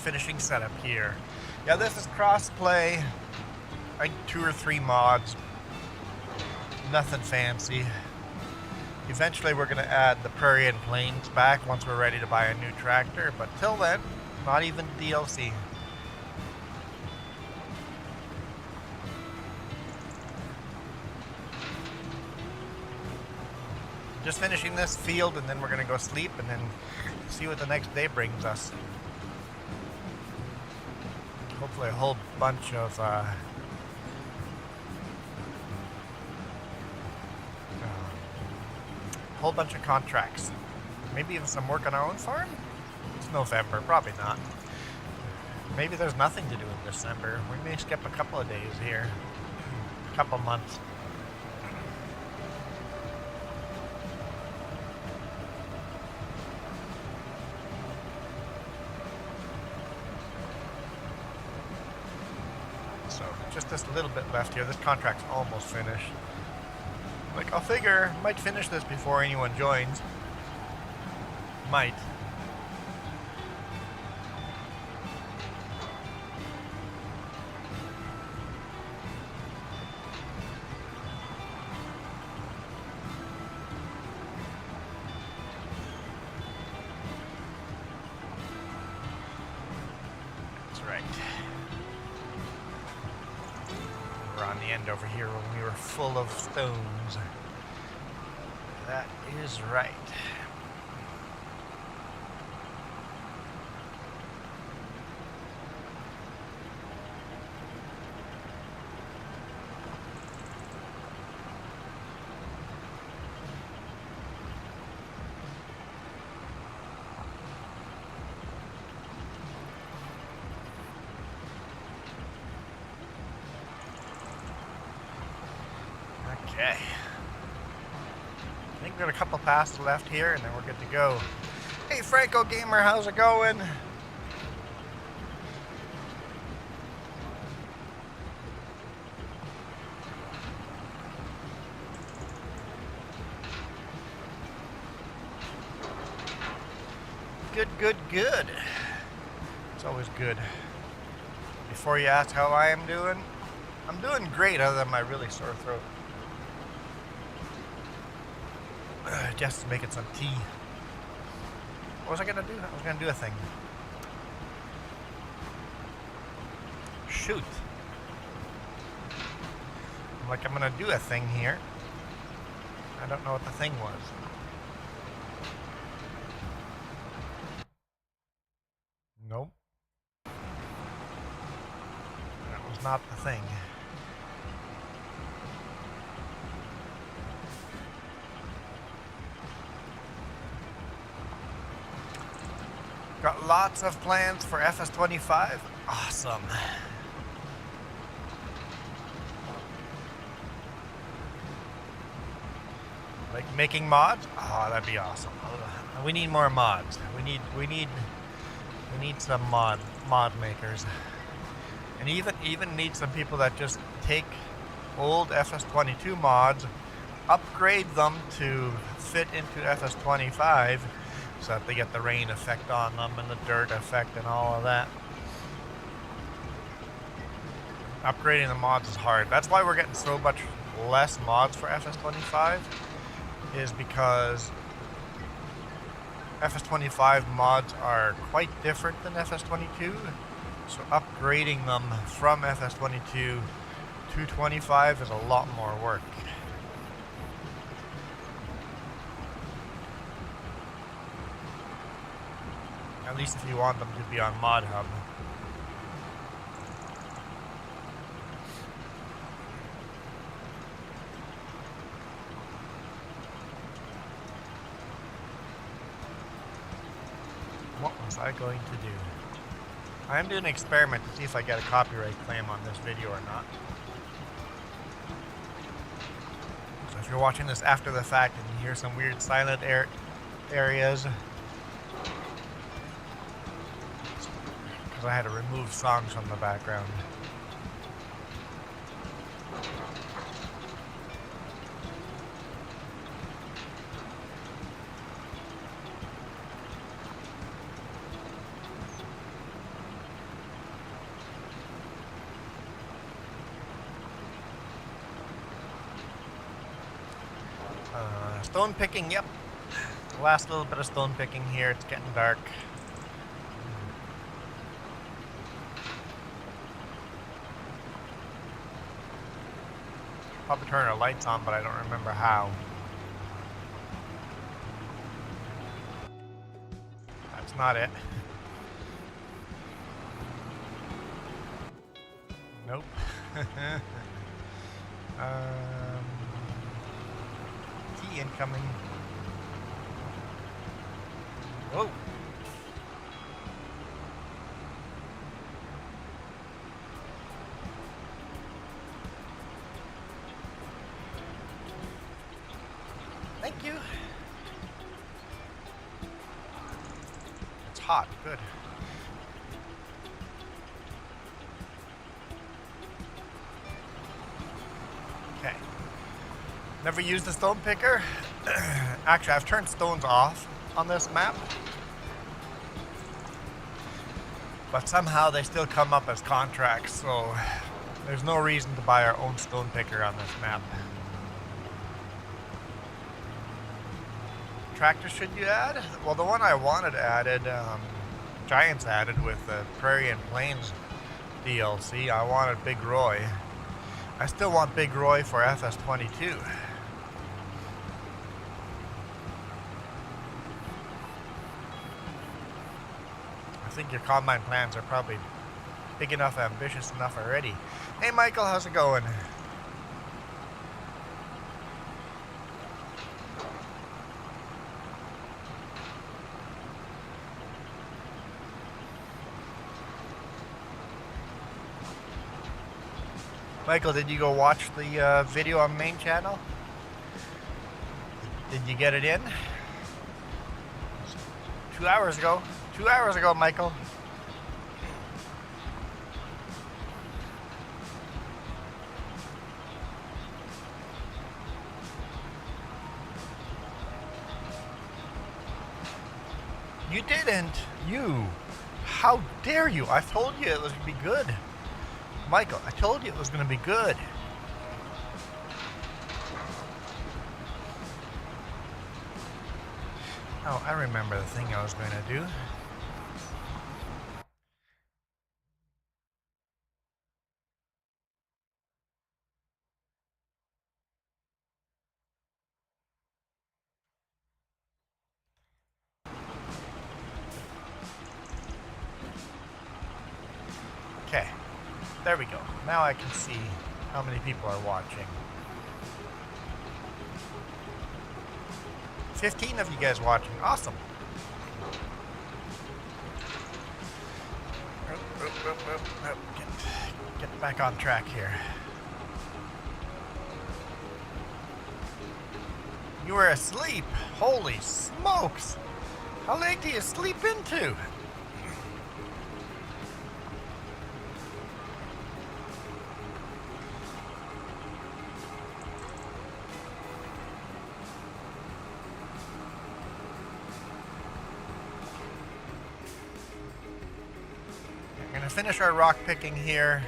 finishing setup here. Yeah, this is Crossplay. I think 2 or 3 mods. Nothing fancy. Eventually we're going to add the prairie and plains back once we're ready to buy a new tractor, but till then, not even DLC. Just finishing this field and then we're going to go sleep and then see what the next day brings us. Hopefully a whole bunch of contracts. Maybe even some work on our own farm? It's November, probably not. Maybe there's nothing to do in December. We may skip a couple of days here. A couple months. So, just this little bit left here. This contract's almost finished. Like, I'll figure, might finish this before anyone joins. Might. That's right. We're on the end over here when we were full of stones. That is right. Okay. I think we got a couple passes left here and then we're good to go. Hey Franco Gamer, how's it going? Good, good, good. It's always good. Before you ask how I am doing, I'm doing great other than my really sore throat. Just making some tea. What was I gonna do? I was gonna do a thing. Shoot. I'm gonna do a thing here. I don't know what the thing was. Nope. That was not the thing. Got lots of plans for FS25. Awesome. Like making mods? Oh, that'd be awesome. We need more mods. We need some mod makers. And even need some people that just take old FS22 mods, upgrade them to fit into FS25 so that they get the rain effect on them and the dirt effect and all of that. Upgrading the mods is hard. That's why we're getting so much less mods for FS25, is because FS25 mods are quite different than FS22. So upgrading them from FS22 to 25 is a lot more work. At least if you want them to be on Mod Hub. What was I going to do? I'm doing an experiment to see if I get a copyright claim on this video or not. So if you're watching this after the fact and you hear some weird silent areas, because I had to remove songs from the background. Stone picking, yep. Last little bit of stone picking here. It's getting dark. Probably turn our lights on, but I don't remember how. That's not it. Nope. Tea incoming. Whoa. Thank you. It's hot. Good. Okay. Never used the stone picker. Actually, I've turned stones off on this map. But somehow they still come up as contracts, so there's no reason to buy our own stone picker on this map. Tractor should you add? Well, the one I wanted added, Giants added with the Prairie and Plains DLC. I wanted Big Roy. I still want Big Roy for FS22. I think your combine plans are probably big enough, ambitious enough already. Hey Michael, how's it going? Michael, did you go watch the video on main channel? Did you get it in? 2 hours ago. 2 hours ago, Michael. You didn't. You. How dare you? I told you it was going to be good. Michael, I told you it was going to be good. Oh, I remember the thing I was going to do. Okay, there we go. Now I can see how many people are watching. 15 of you guys watching. Awesome. Get back on track here. You were asleep. Holy smokes. How late do you sleep into? Finish our rock picking here.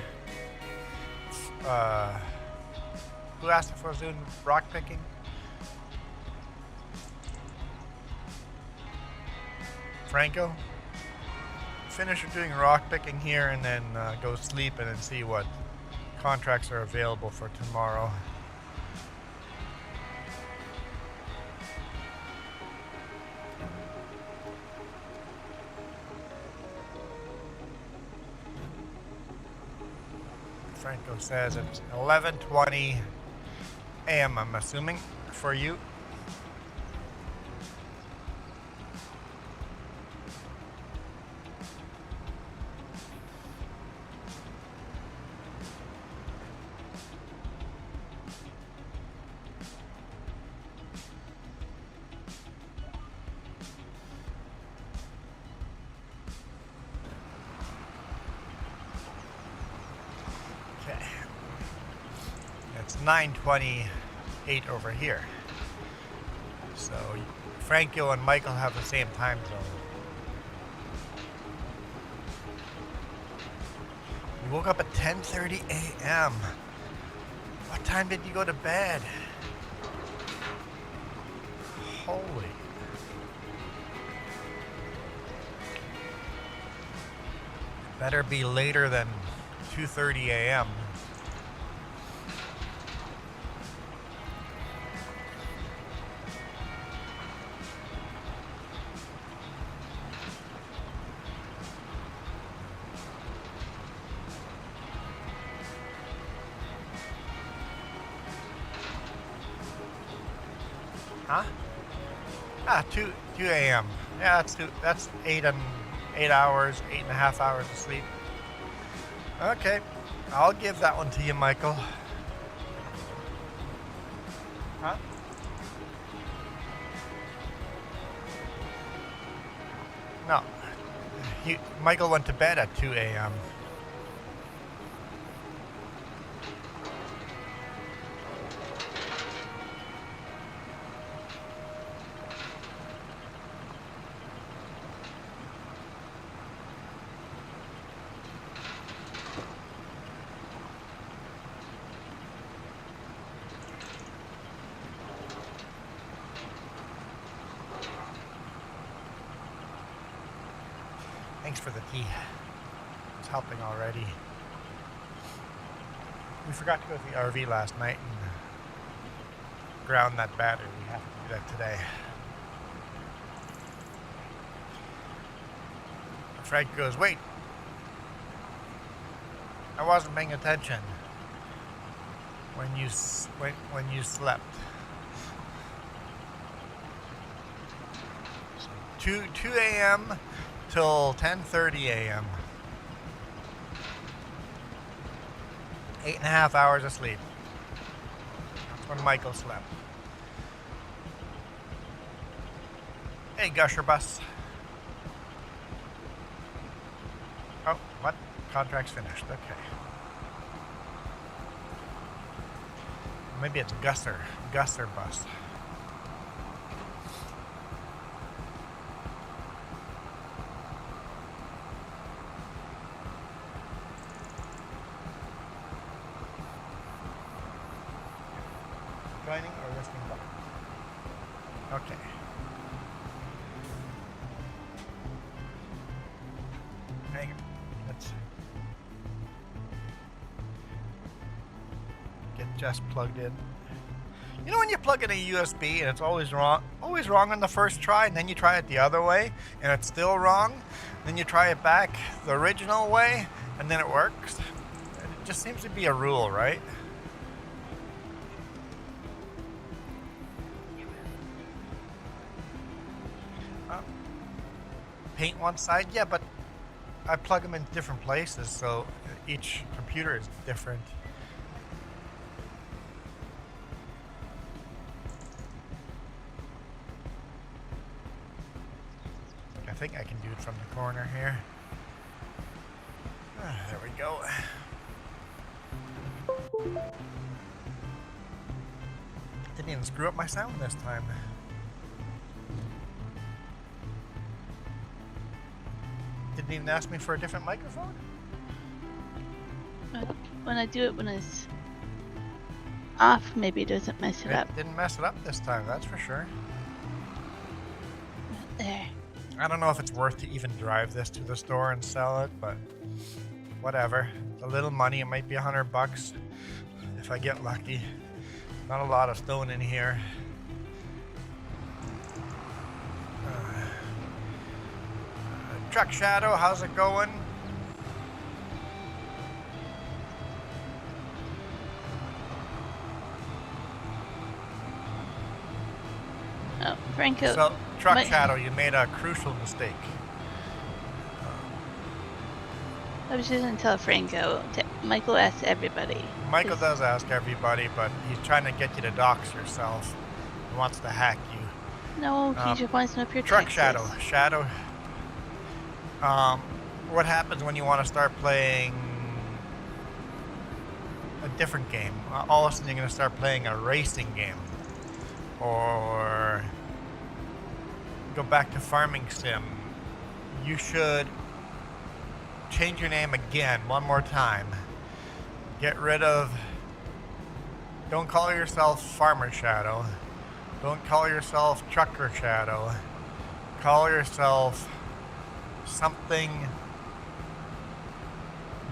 Who asked if I was doing rock picking? Franco? Finish doing rock picking here and then go sleep and then see what contracts are available for tomorrow. Franco says it's 11:20 a.m. I'm assuming for you. It's 9:28 over here. So Franco and Michael have the same time zone. You woke up at 10:30 a.m. What time did you go to bed? Holy. Better be later than 2:30 a.m. Huh? 2 a.m. Yeah, that's 8 hours, 8.5 hours of sleep. Okay, I'll give that one to you, Michael. Huh? No. Michael went to bed at 2 a.m. Thanks for the tea. It's helping already. We forgot to go to the RV last night and ground that battery. We have to do that today. Frank goes, wait. I wasn't paying attention when you slept. 2 a.m. till 10:30 a.m. 8.5 hours of sleep. That's when Michael slept. Hey, Gusher Bus. Oh, what? Contract's finished. Okay. Maybe it's Gusser Bus. Joining or listening back? Okay. Hang on. Let's get Jess plugged in. You know when you plug in a USB and it's always wrong on the first try, and then you try it the other way and it's still wrong, then you try it back the original way and then it works? It just seems to be a rule, right? Paint one side, yeah, but I plug them in different places, so each computer is different. I think I can do it from the corner here. There we go. Didn't even screw up my sound this time. Didn't even ask me for a different microphone? When I do it when it's off, maybe it doesn't mess it up. Didn't mess it up this time, that's for sure. There. I don't know if it's worth to even drive this to the store and sell it, but whatever. It's a little money. It might be $100 if I get lucky. Not a lot of stone in here. Truck Shadow, how's it going? Oh, Franco. So, Truck Shadow, you made a crucial mistake. I was just going to tell Franco. Michael asks everybody. Michael does ask everybody, but he's trying to get you to dox yourself. He wants to hack you. No, he just wants to know if you're Truck Shadow. Shadow. What happens when you want to start playing a different game? All of a sudden you're going to start playing a racing game. Or go back to Farming Sim. You should change your name again, one more time. Get rid of... Don't call yourself Farmer Shadow. Don't call yourself Trucker Shadow. Call yourself something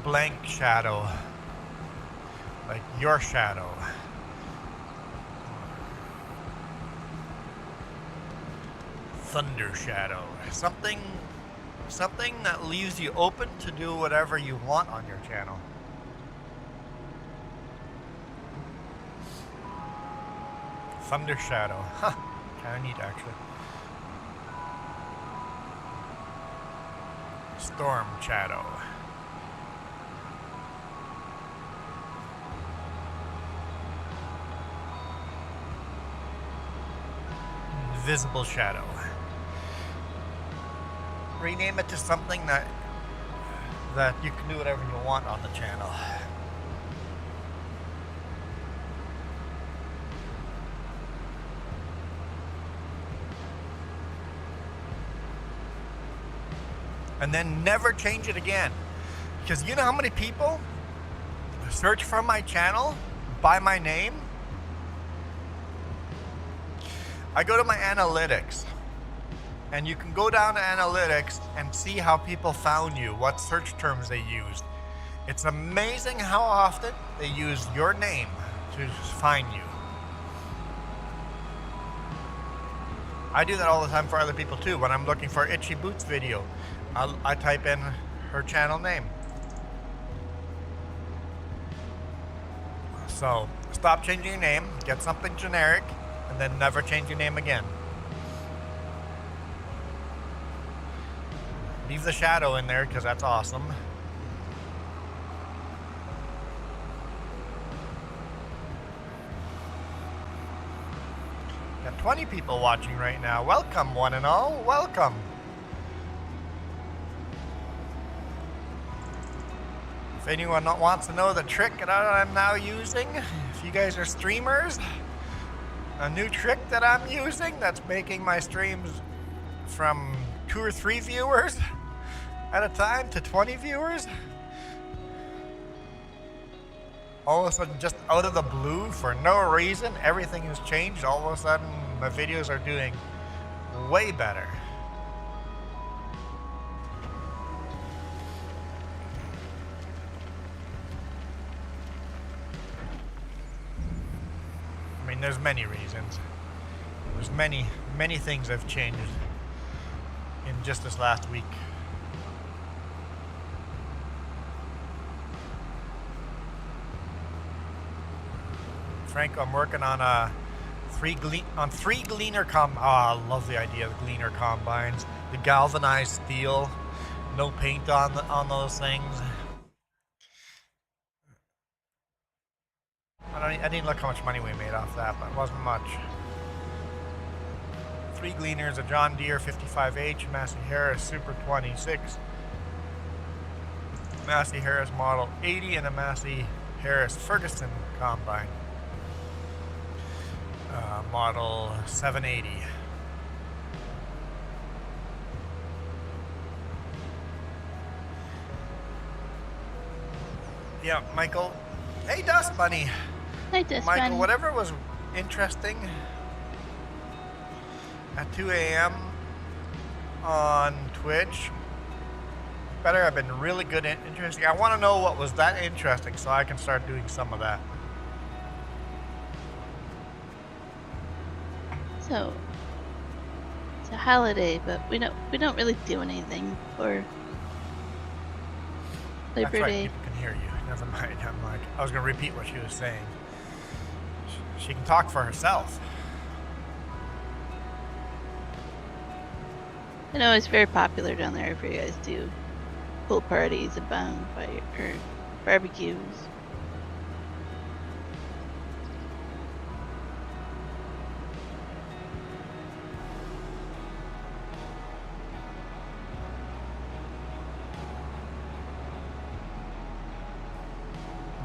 blank shadow. Like your shadow. Thunder Shadow. Something that leaves you open to do whatever you want on your channel. Thunder Shadow. Huh. Kind of neat, actually. Storm Shadow. Invisible Shadow. Rename it to something that you can do whatever you want on the channel. And then never change it again. Because you know how many people search for my channel by my name? I go to my analytics, and you can go down to analytics and see how people found you, what search terms they used. It's amazing how often they use your name to find you. I do that all the time for other people too. When I'm looking for Itchy Boots video, I type in her channel name. So stop changing your name, get something generic, and then never change your name again. Leave the shadow in there because that's awesome. Got 20 people watching right now. Welcome, one and all. Welcome. If anyone wants to know the trick that I'm now using, if you guys are streamers, a new trick that I'm using that's making my streams from 2 or 3 viewers at a time to 20 viewers. All of a sudden, just out of the blue, for no reason, everything has changed. All of a sudden, my videos are doing way better. I mean, there's many reasons. There's many things have changed in just this last week. Frank, I'm working on three gleaner I love the idea of the gleaner combines. The galvanized steel, no paint on those things. I didn't look how much money we made off that, but it wasn't much. 3 gleaners, a John Deere 55H, Massey Harris Super 26, Massey Harris Model 80, and a Massey Harris Ferguson combine. Model 780. Yeah, Michael. Hey, Dust Bunny. Hi, Dust Michael, Bunny. whatever was interesting at 2 a.m. on Twitch better have been really good and interesting. I want to know what was that interesting so I can start doing some of that. So it's a holiday, but we don't really do anything for Labor That's right, Day. people can hear you. Never mind. I was going to repeat what she was saying. She can talk for herself. I know it's very popular down there for you guys do pool parties and bonfire or barbecues.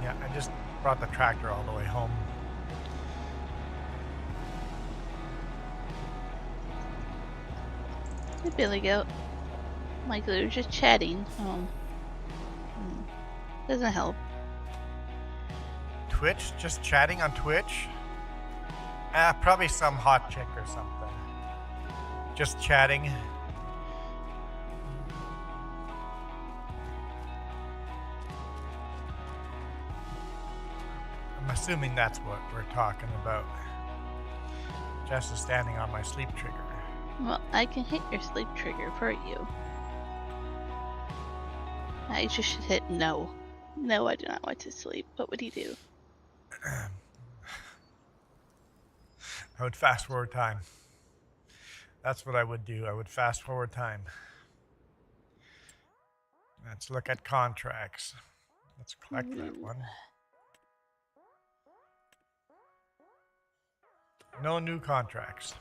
Yeah, I just brought the tractor all the way home. Hey, Billy Goat. Michael, we were just chatting. Doesn't help. Twitch? Just chatting on Twitch? Probably some hot chick or something. Just chatting. I'm assuming that's what we're talking about. Jess is standing on my sleep trigger. Well, I can hit your sleep trigger for you. I just should hit no. No, I do not want to sleep. What would he do? I would fast forward time. That's what I would do. I would fast forward time. Let's look at contracts. Let's collect that one. No new contracts.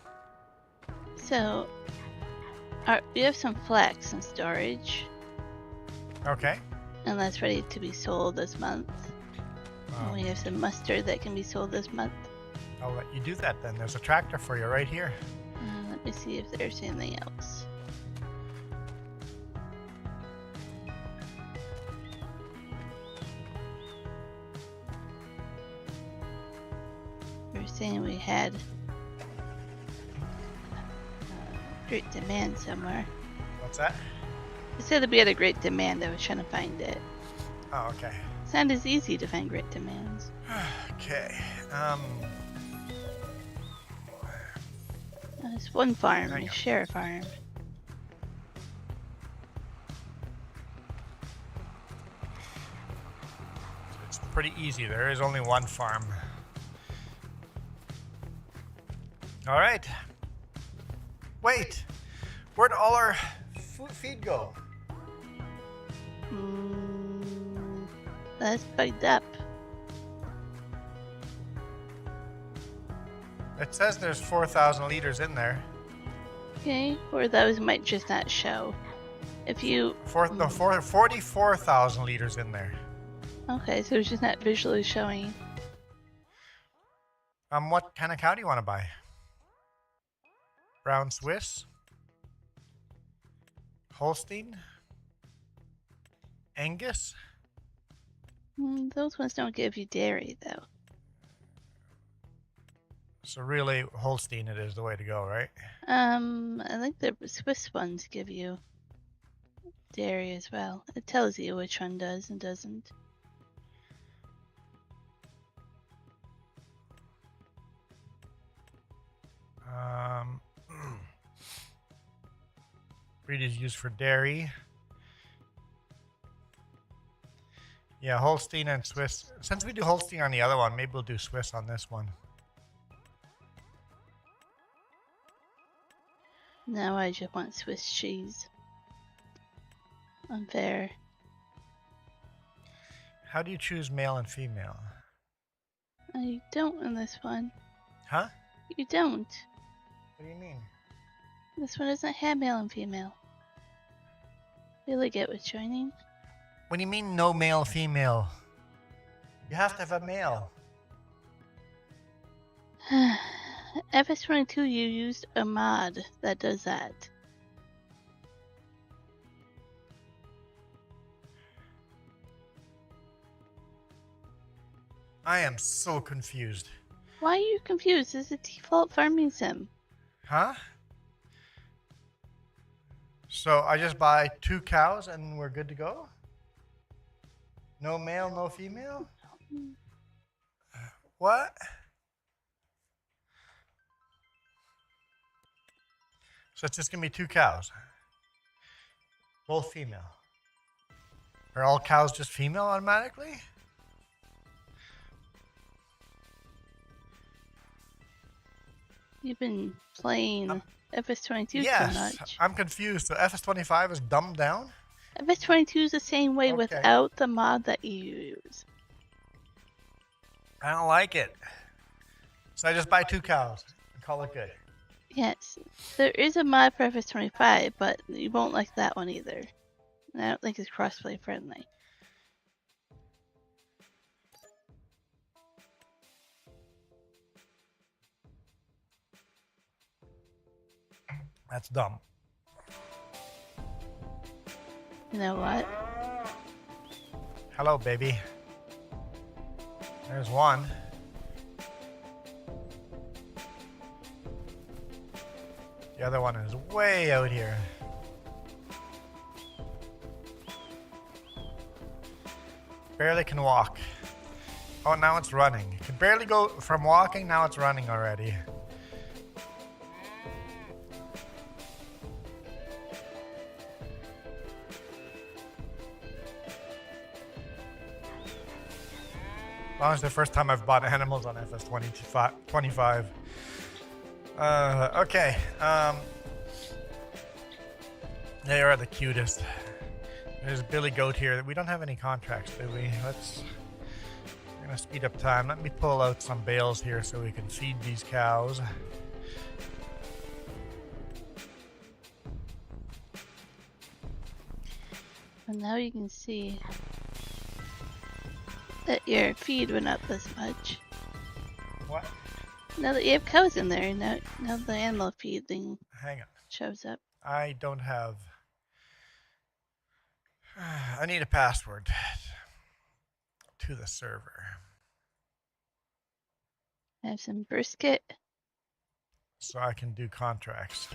So, we have some flax in storage. Okay. And that's ready to be sold this month. And we have some mustard that can be sold this month. I'll let you do that then. There's a tractor for you right here. Let me see if there's anything else. We were saying we had great demand somewhere. What's that? It said that we had a great demand. I was trying to find it. Oh, okay. It's not as easy to find great demands. Okay. There's one farm, a share farm. It's pretty easy. There is only one farm. All right. Wait. Where'd all our feed go? That's bugged up. It says there's 4,000 liters in there. Okay, or those might just not show. If you... 44,000 liters in there. Okay, so it's just not visually showing. What kind of cow do you want to buy? Brown Swiss? Holstein? Angus? Those ones don't give you dairy, though. So really, Holstein it is the way to go, right? I think the Swiss ones give you dairy as well. It tells you which one does and doesn't. Breed is used for dairy. Yeah, Holstein and Swiss. Since we do Holstein on the other one, maybe we'll do Swiss on this one. Now I just want Swiss cheese. Unfair. How do you choose male and female? You don't in this one. Huh? You don't. What do you mean? This one doesn't have male and female. Really get what's joining? What do you mean no male, female? You have to have a male. FS22, you used a mod that does that. I am so confused. Why are you confused? This is a default farming sim. Huh? So I just buy 2 cows and we're good to go? No male, no female? What? So it's just going to be 2 cows. Both female. Are all cows just female automatically? You've been playing FS22 too Yes, much. I'm confused. So FS25 is dumbed down? FS22 is the same way Okay. without the mod that you use. I don't like it. So I just buy 2 cows and call it good. Yes, there is a mod for FS25, but you won't like that one either. And I don't think it's crossplay friendly. That's dumb. You know what? Hello, baby. There's one. The other one is way out here. Barely can walk. Oh, now it's running. It can barely go from walking, now it's running already. Well, it's the first time I've bought animals on FS25. Okay. They are the cutest. There's Billy Goat here. We don't have any contracts, do we? We're gonna speed up time. Let me pull out some bales here so we can feed these cows. And now you can see that your feed went up this much. What? Now that you have cows in there, now the animal feed thing Hang on. shows up. I don't have... I need a password to the server. I have some brisket. So I can do contracts.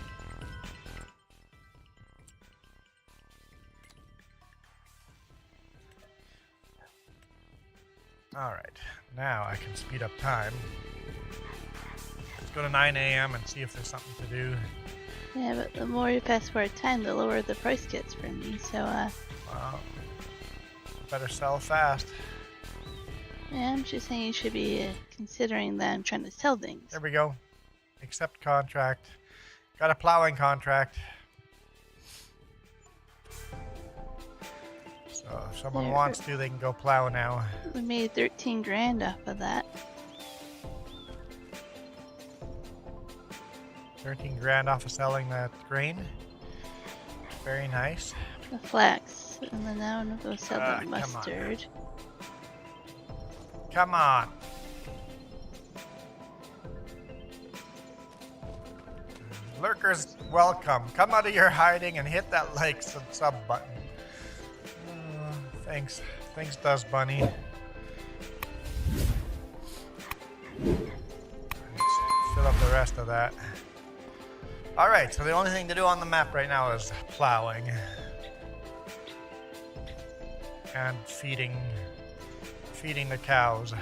Alright, now I can speed up time. Let's go to 9 a.m. and see if there's something to do. Yeah, but the more you fast forward time, the lower the price gets for me, so Well, better sell fast. yeah, I'm just saying you should be considering that I'm trying to sell things. There we go. Accept contract. Got a plowing contract. So if someone There. wants to, they can go plow now. We made 13 grand off of that. 13 grand off of selling that grain. Very nice. The flax, and then now I'm gonna go sell the come on. mustard. Come on. Lurkers, welcome. Come out of your hiding and hit that like and sub button. Thanks. Thanks, Dust Bunny. Let's fill up the rest of that. Alright, so the only thing to do on the map right now is plowing. And feeding the cows.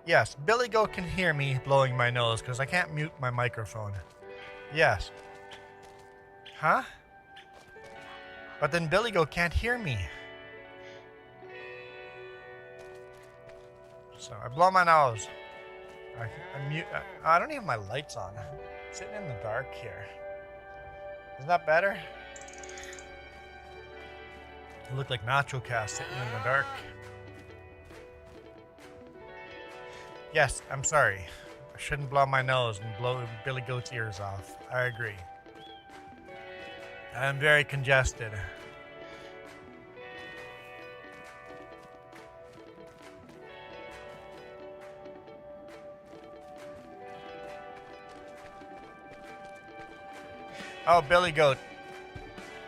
Yes, Billy Goat can hear me blowing my nose because I can't mute my microphone. Yes. Huh? But then Billy Goat can't hear me. So I blow my nose. I mute. I don't even have my lights on. I'm sitting in the dark here. Is that better? I look like Nacho Cast sitting in the dark. Yes, I'm sorry. I shouldn't blow my nose and blow Billy Goat's ears off. I agree. I'm very congested. Oh, Billy Goat.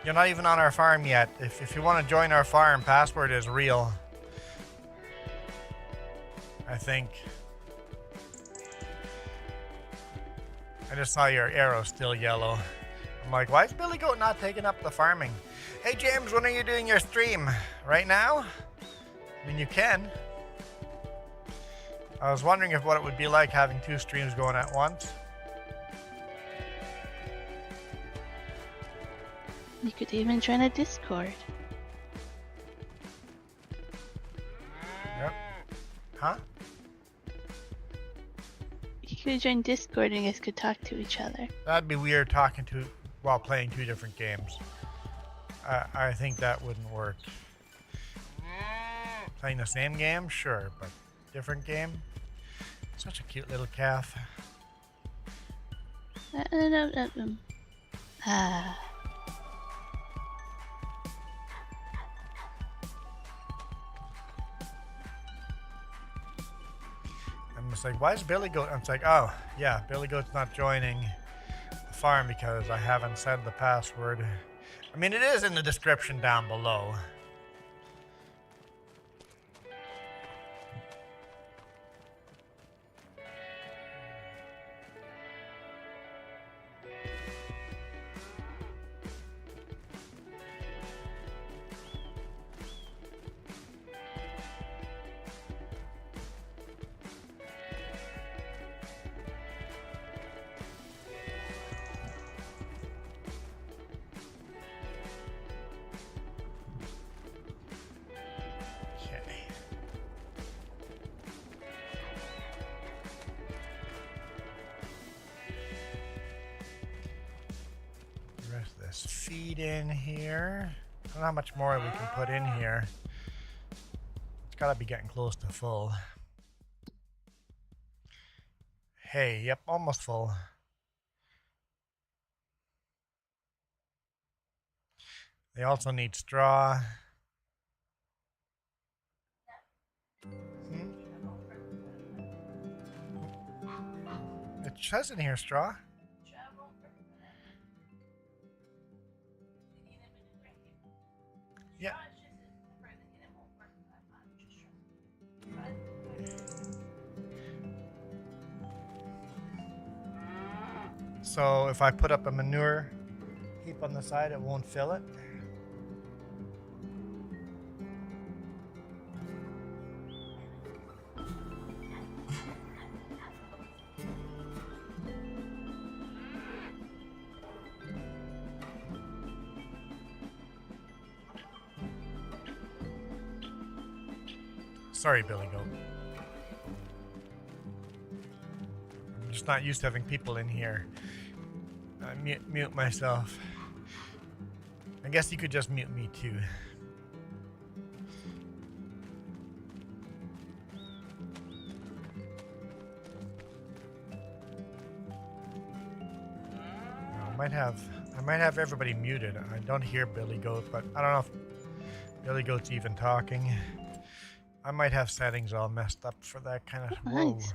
You're not even on our farm yet. If you want to join our farm, password is real. I think. I just saw your arrow still yellow. I'm like, why is Billy Goat not taking up the farming? Hey James, when are you doing your stream? Right now? I mean, you can. I was wondering what it would be like having two streams going at once. You could even join a Discord. Yep. Huh? You could join Discord and you guys could talk to each other. That'd be weird talking to while playing two different games. I think that wouldn't work. Playing the same game, sure, but different game. Such a cute little calf. It's like, why is Billy Goat? I'm like, oh, yeah, Billy Goat's not joining the farm because I haven't said the password. I mean, it is in the description down below. This feed in here. I don't know how much more we can put in here. It's gotta be getting close to full. Hey, yep, almost full. They also need straw. It says in here straw. Yeah. So if I put up a manure heap on the side, it won't fill it. Sorry, Billy Goat. I'm just not used to having people in here. I mute myself. I guess you could just mute me too. I might have everybody muted. I don't hear Billy Goat, but I don't know if Billy Goat's even talking. I might have settings all messed up for that kind of. Whoa. Nice.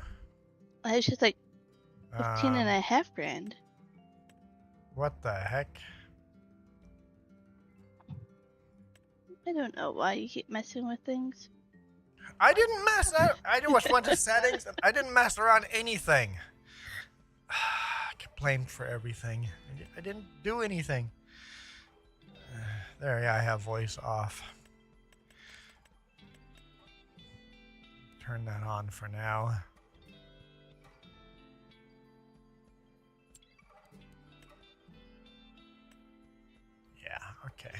I was just like 15 and a half grand. What the heck? I don't know why you keep messing with things. I didn't mess up. I just went to settings. I didn't mess around anything. I complained for everything. I didn't do anything. There, yeah, I have voice off. Turn that on for now. Yeah, okay.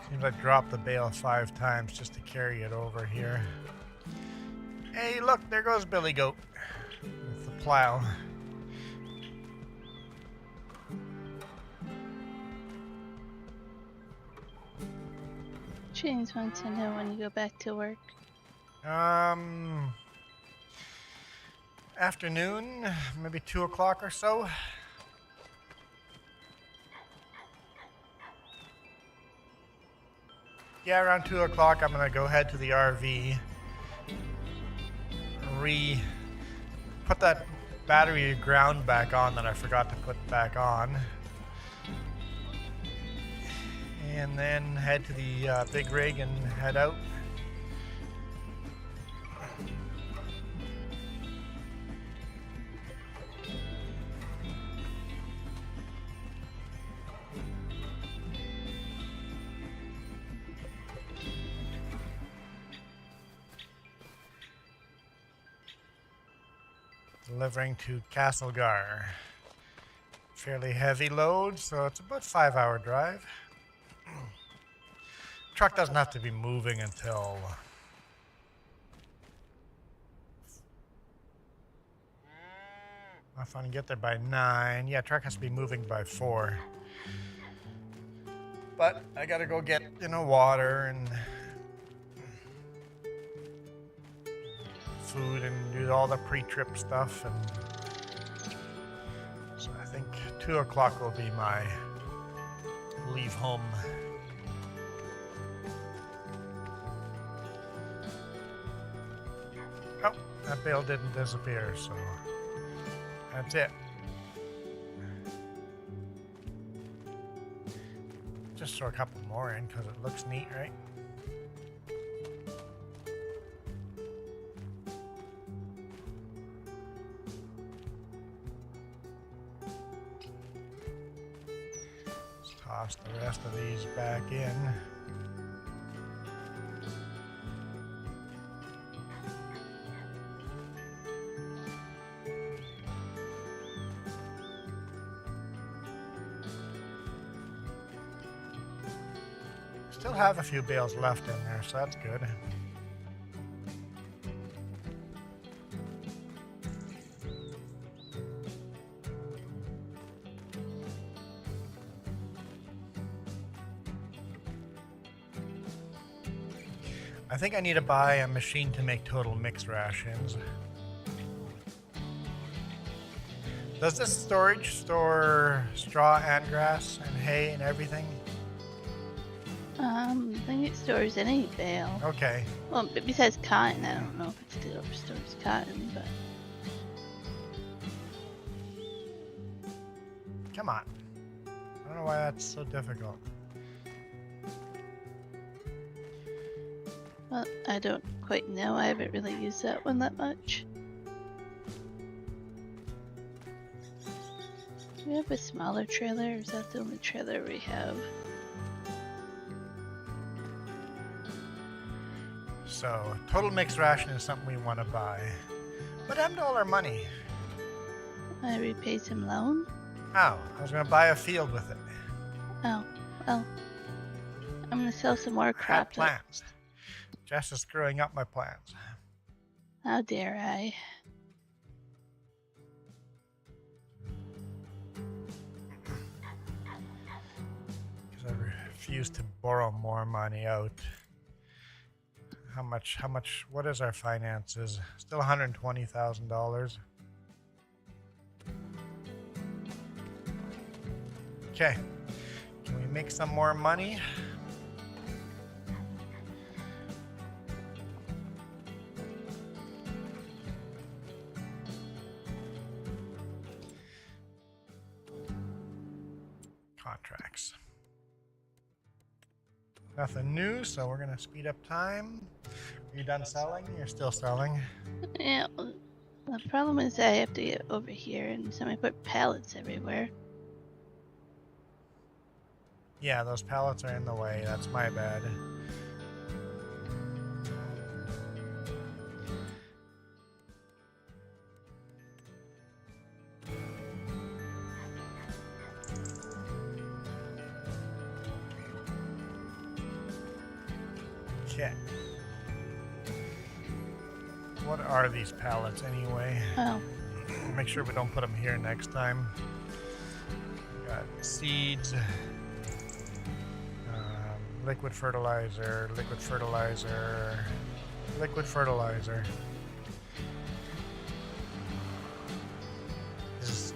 Seems I dropped the bale 5 times just to carry it over here. Hey, look, there goes Billy Goat with the plow. James wants to know when you go back to work. Afternoon, maybe 2 o'clock or so. Yeah, around 2 o'clock, I'm gonna go head to the RV, put that battery ground back on that I forgot to put back on, and then head to the big rig and head out. Delivering to Castlegar. Fairly heavy load, so it's about 5-hour drive. Truck doesn't have to be moving until if I can get there by 9. Yeah, truck has to be moving by 4. But I gotta go get, water and food and do all the pre-trip stuff. And so I think 2 o'clock will be my leave home. Oh, that bale didn't disappear, so that's it. Just throw a couple more in because it looks neat, right? Let's toss the rest of these back in. Still have a few bales left in there, so that's good. I think I need to buy a machine to make total mix rations. Does this storage store straw and grass and hay and everything? I think it stores any bale. Okay. Well, besides cotton, I don't know if it still stores cotton, but... Come on. I don't know why that's so difficult. Well, I don't quite know. I haven't really used that one that much. Do we have a smaller trailer, or is that the only trailer we have? So, total mixed ration is something we want to buy. But I'm all our money. I repaid some loan? Oh, I was going to buy a field with it. Oh, well. I'm gonna sell some more I had crop. plans. Jess is screwing up my plans. How dare I? Because I refuse to borrow more money out. How much, what is our finances? Still $120,000. Okay, can we make some more money? Contracts. Nothing new, so we're gonna speed up time. Are you done selling? You're still selling? Yeah, the problem is I have to get over here and somebody put pallets everywhere. Yeah, those pallets are in the way. That's my bad. Okay. What are these pallets anyway? Oh, Make sure we don't put them here next time. Got seeds, liquid fertilizer, liquid fertilizer, liquid fertilizer. This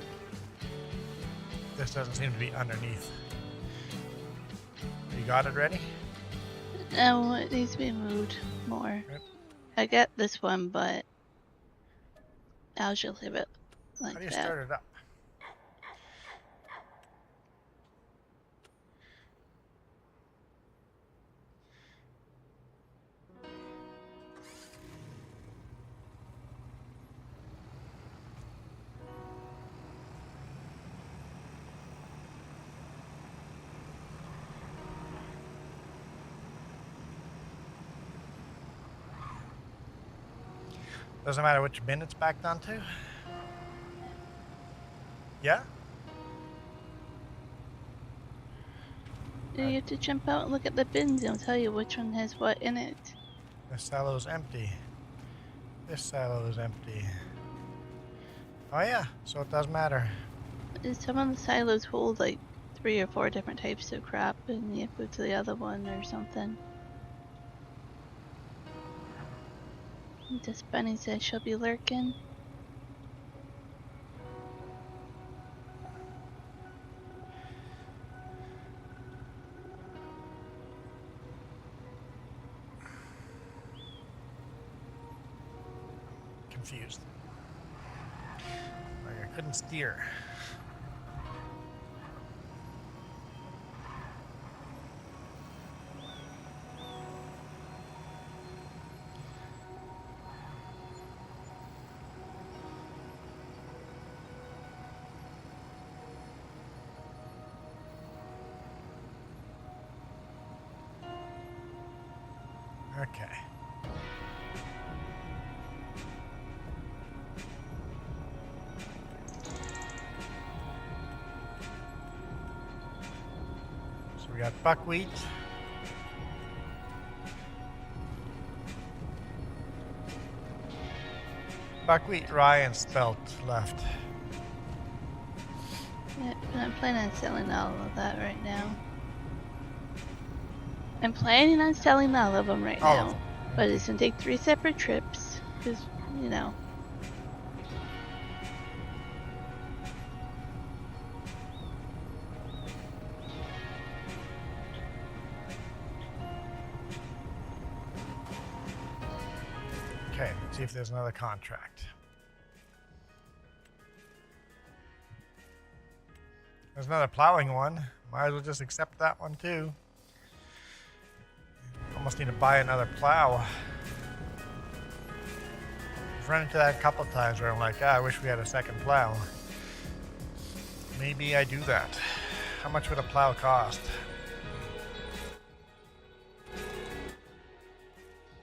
doesn't seem to be underneath. You got it ready? no, it needs to be moved more. Yep. I got this one, but I'll just leave it like How do you that. start it up? Doesn't matter which bin it's backed onto? Yeah? You have to jump out and look at the bins. It'll tell you which one has what in it. This silo's empty. This silo is empty. Oh yeah, so it does matter. Some of the silos hold like 3 or 4 different types of crop and you go to the other one or something. This bunny says she'll be lurking. Confused. Like I couldn't steer. Okay. So we got buckwheat. Buckwheat, rye, and spelt left. Yeah, but I'm planning on selling all of that right now. I'm planning on selling all of them right All of now. them. But it's gonna take 3 separate trips. Because, you know. Okay, let's see if there's another contract. There's another plowing one. Might as well just accept that one too. Almost need to buy another plow. I've run into that a couple times where I'm like, I wish we had a second plow. Maybe I do that. How much would a plow cost?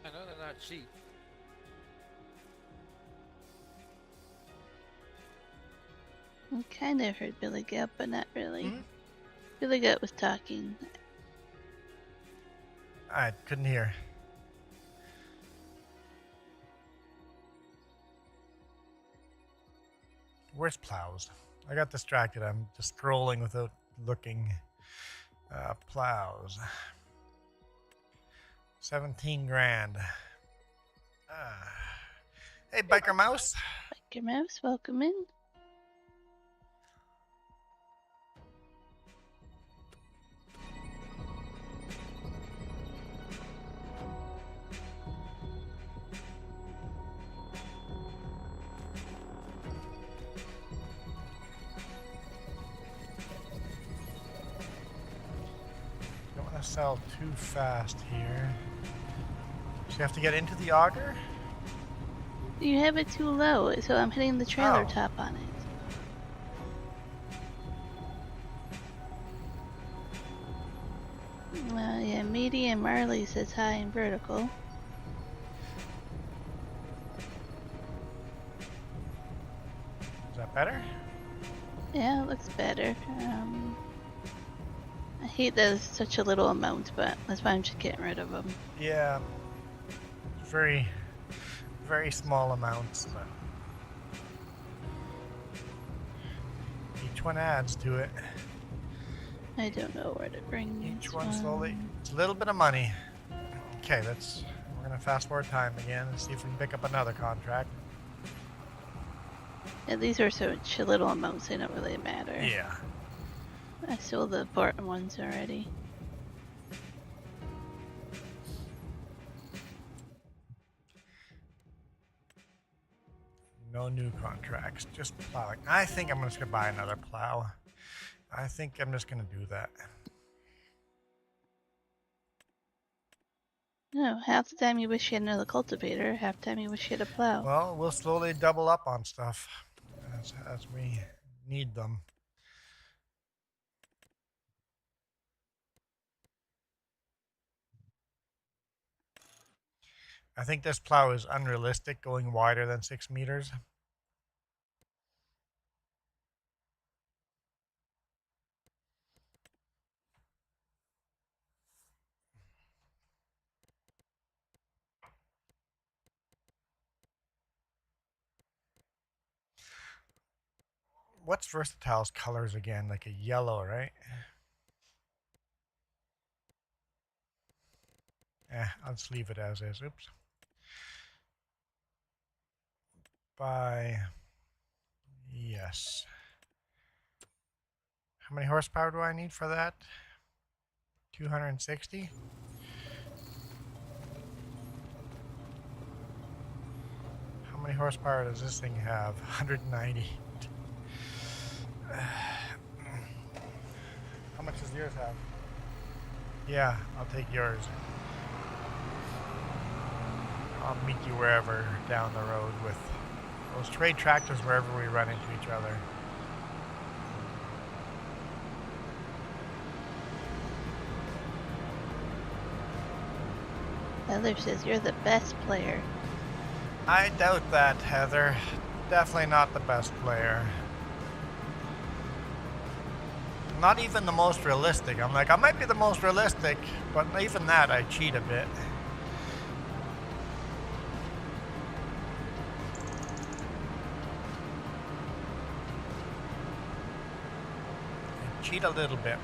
I know they're not cheap. I kind of heard Billy Goat, but not really. Hmm? Billy Goat was talking. I couldn't hear. Where's plows? I got distracted. I'm just scrolling without looking. Plows. 17 grand. Hey, Biker Mouse. Biker Mouse, welcome in. Don't want to sell too fast here. So you have to get into the auger? You have it too low, so I'm hitting the trailer Oh. top on it. Yeah, medium Marley says high and vertical. Is that better? Yeah, it looks better. I hate that it's such a little amount, but that's why I'm just getting rid of them. Yeah. Very, very small amounts, but each one adds to it. I don't know where to bring Each this one slowly. It's a little bit of money. Okay, we're gonna fast forward time again and see if we can pick up another contract. Yeah, these are such little amounts, they don't really matter. Yeah. I sold the important ones already. No new contracts, just plowing. I think I'm just gonna buy another plow. I think I'm just gonna do that. No, half the time you wish you had another cultivator, half the time you wish you had a plow. Well, we'll slowly double up on stuff as we need them. I think this plow is unrealistic, going wider than 6 meters. what's Versatile's colors again? Like a yellow, right? I'll just leave it as is. Oops. By yes. How many horsepower do I need for that? 260? How many horsepower does this thing have? 190. How much does yours have? Yeah, I'll take yours. I'll meet you wherever down the road with those trade tractors wherever we run into each other. Heather says you're the best player. I doubt that, Heather. Definitely not the best player. Not even the most realistic. I'm like, I might be the most realistic, but even that I cheat a bit. I cheat a little bit.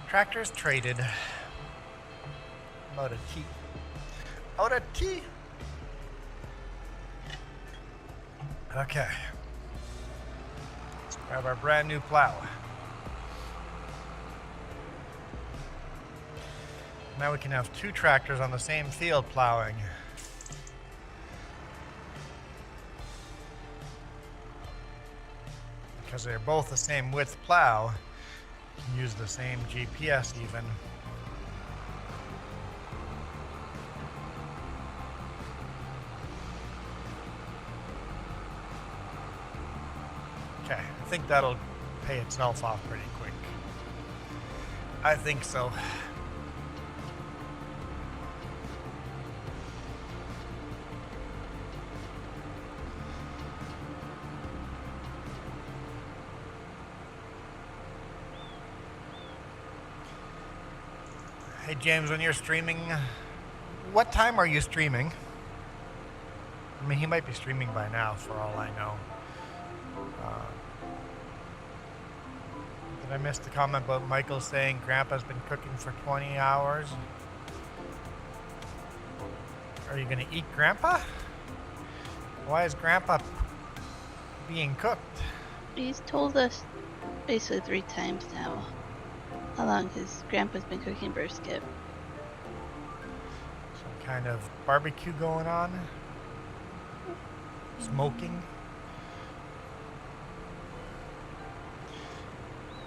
Tractors traded. About a T. Out a T. Okay. Let's grab our brand new plow. Now we can have two tractors on the same field plowing. Because they're both the same width plow. Use the same GPS even. Okay, I think that'll pay itself off pretty quick. I think so. Hey James, when you're streaming, what time are you streaming? I mean, he might be streaming by now for all I know. Did I miss the comment about Michael saying Grandpa's been cooking for 20 hours? Are you gonna eat Grandpa? Why is Grandpa being cooked? He's told us basically 3 times now how long his grandpa's been cooking brisket. Some kind of barbecue going on? Smoking?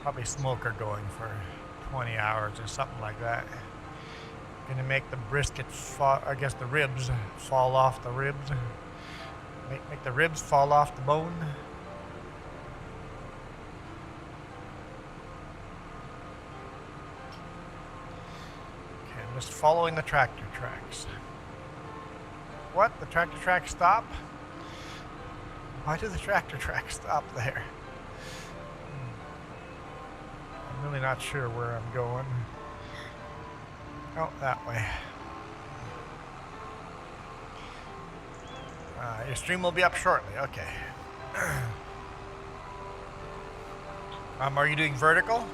Probably smoker going for 20 hours or something like that. Gonna make the brisket fall, I guess the ribs fall off the ribs. Make the ribs fall off the bone. Just following the tractor tracks. What? The tractor tracks stop? Why do the tractor tracks stop there? I'm really not sure where I'm going. Oh, that way. Your stream will be up shortly. Okay. Are you doing vertical?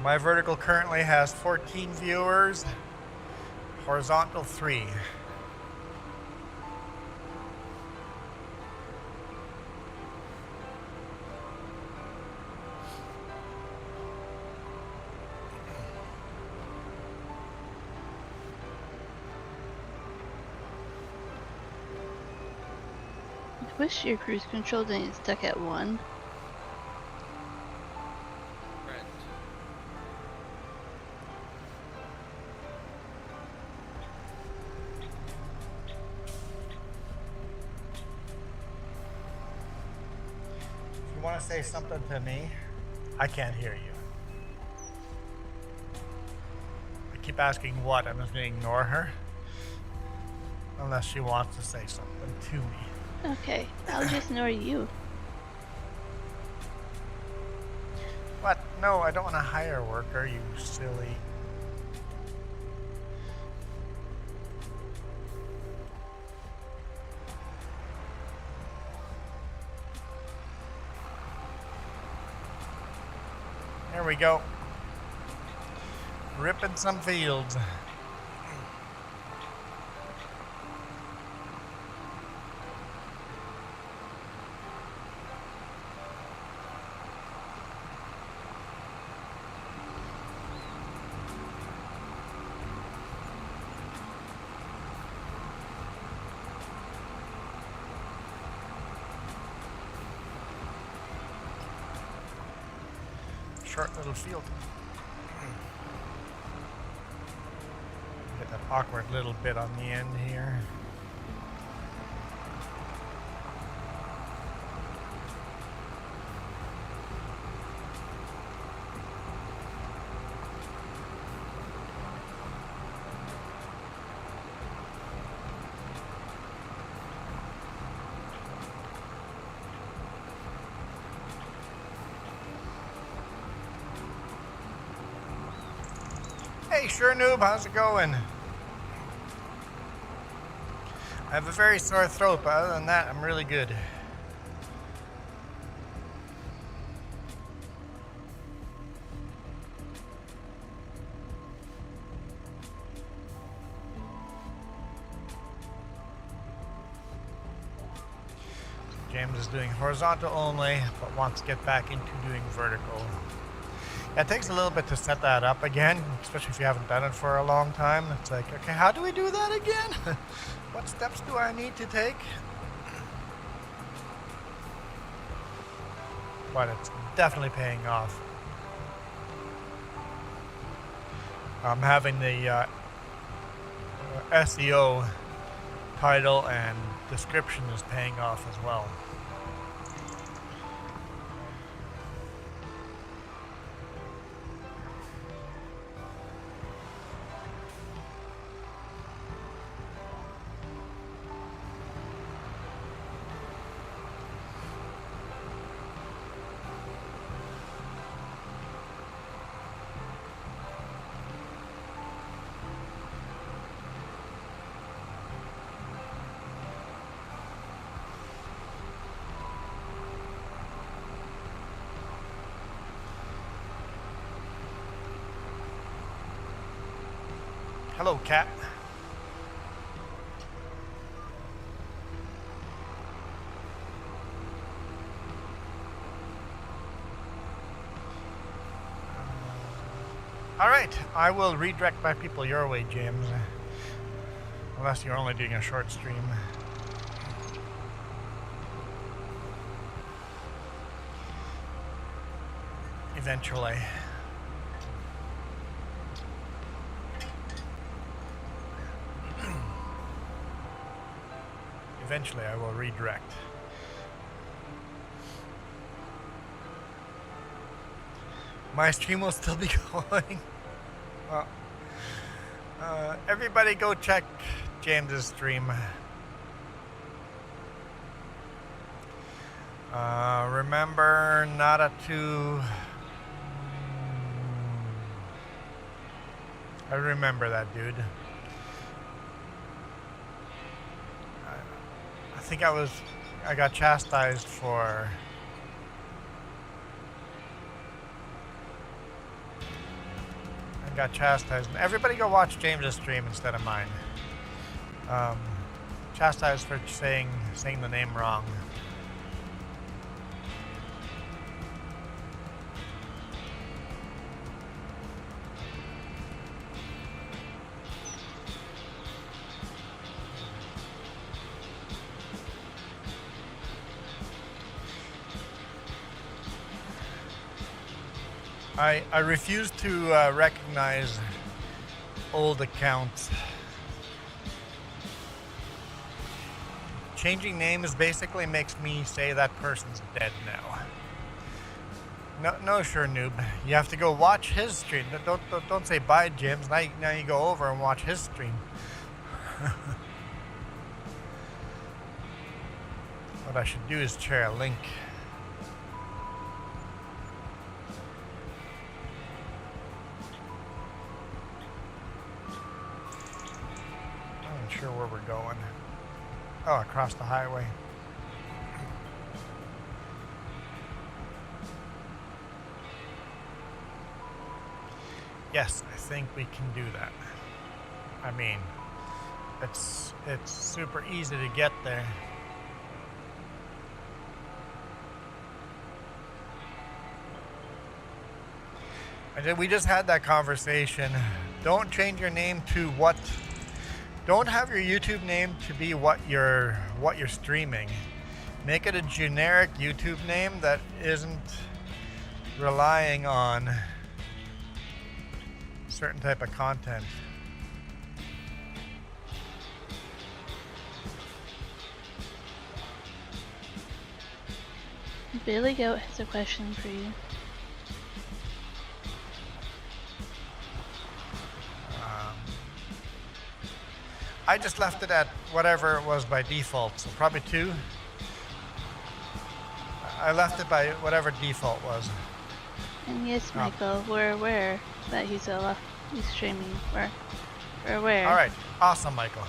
My vertical currently has 14 viewers, horizontal 3. I wish your cruise control didn't get stuck at 1. Right. want to say something to me? I can't hear you. I keep asking what. I'm just going to ignore her. Unless she wants to say something to me. Okay, I'll just ignore you. What? No, I don't want to hire a worker, you silly. There we go. Ripping some fields. Short little field. Get that awkward little bit on the end here. Hey, sure noob, how's it going? I have a very sore throat, but other than that, I'm really good. James is doing horizontal only, but wants to get back into doing vertical. Yeah, it takes a little bit to set that up again, especially if you haven't done it for a long time. It's like, okay, how do we do that again? What steps do I need to take? But it's definitely paying off. Having the SEO title and description is paying off as well. Hello, cat. All right, I will redirect my people your way, James. Unless you're only doing a short stream. Eventually. Eventually, I will redirect. My stream will still be going. Well, everybody go check James's stream. Remember nada to... I remember that, dude. I think I got chastised for... Got chastised. Everybody go watch James's stream instead of mine. Chastised for saying the name wrong. I refuse to recognize old accounts. Changing names basically makes me say that person's dead now. No, sure, noob. You have to go watch his stream. Don't say bye, James. Now you go over and watch his stream. What I should do is share a link. I'm not sure where we're going. Oh, across the highway. Yes, I think we can do that. I mean, it's super easy to get there. We just had that conversation. Don't change your name to what. Don't have your YouTube name to be what you're streaming. Make it a generic YouTube name that isn't relying on certain type of content. Billy Goat has a question for you. I just left it at whatever it was by default, so probably 2. I left it by whatever default was. And yes, Michael, we're aware that he's streaming. We're aware. All right, awesome, Michael.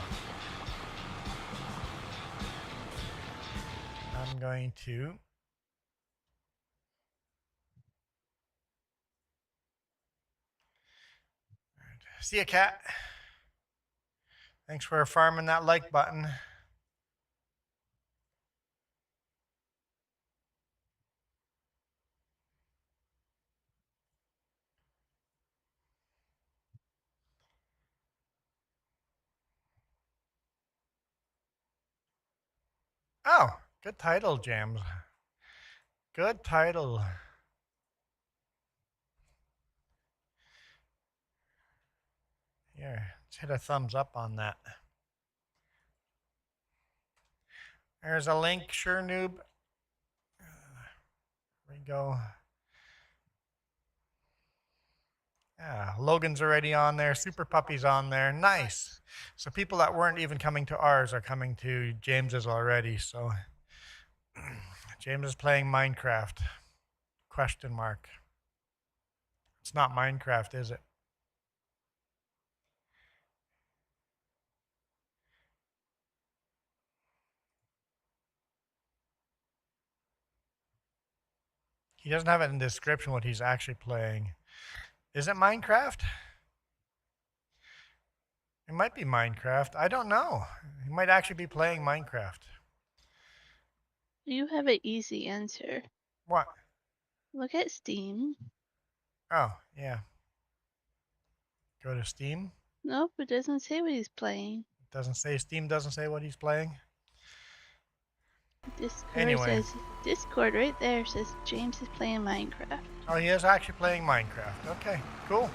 I'm going to see ya, cat. Thanks for farming that like button. Oh, good title, James. Good title. Here, let's hit a thumbs up on that. There's a link, sure, noob. There we go. Yeah, Logan's already on there. Super Puppy's on there. Nice. So people that weren't even coming to ours are coming to James's already. So James is playing Minecraft. Question mark. It's not Minecraft, is it? He doesn't have it in the description what he's actually playing. Is it Minecraft? It might be Minecraft. I don't know. He might actually be playing Minecraft. You have an easy answer. What? Look at Steam. Oh, yeah. Go to Steam. Nope, it doesn't say what he's playing. It doesn't say, Steam doesn't say what he's playing. Discord Anyway. says, Discord right there says James is playing Minecraft. Oh, he is actually playing Minecraft. Okay, cool.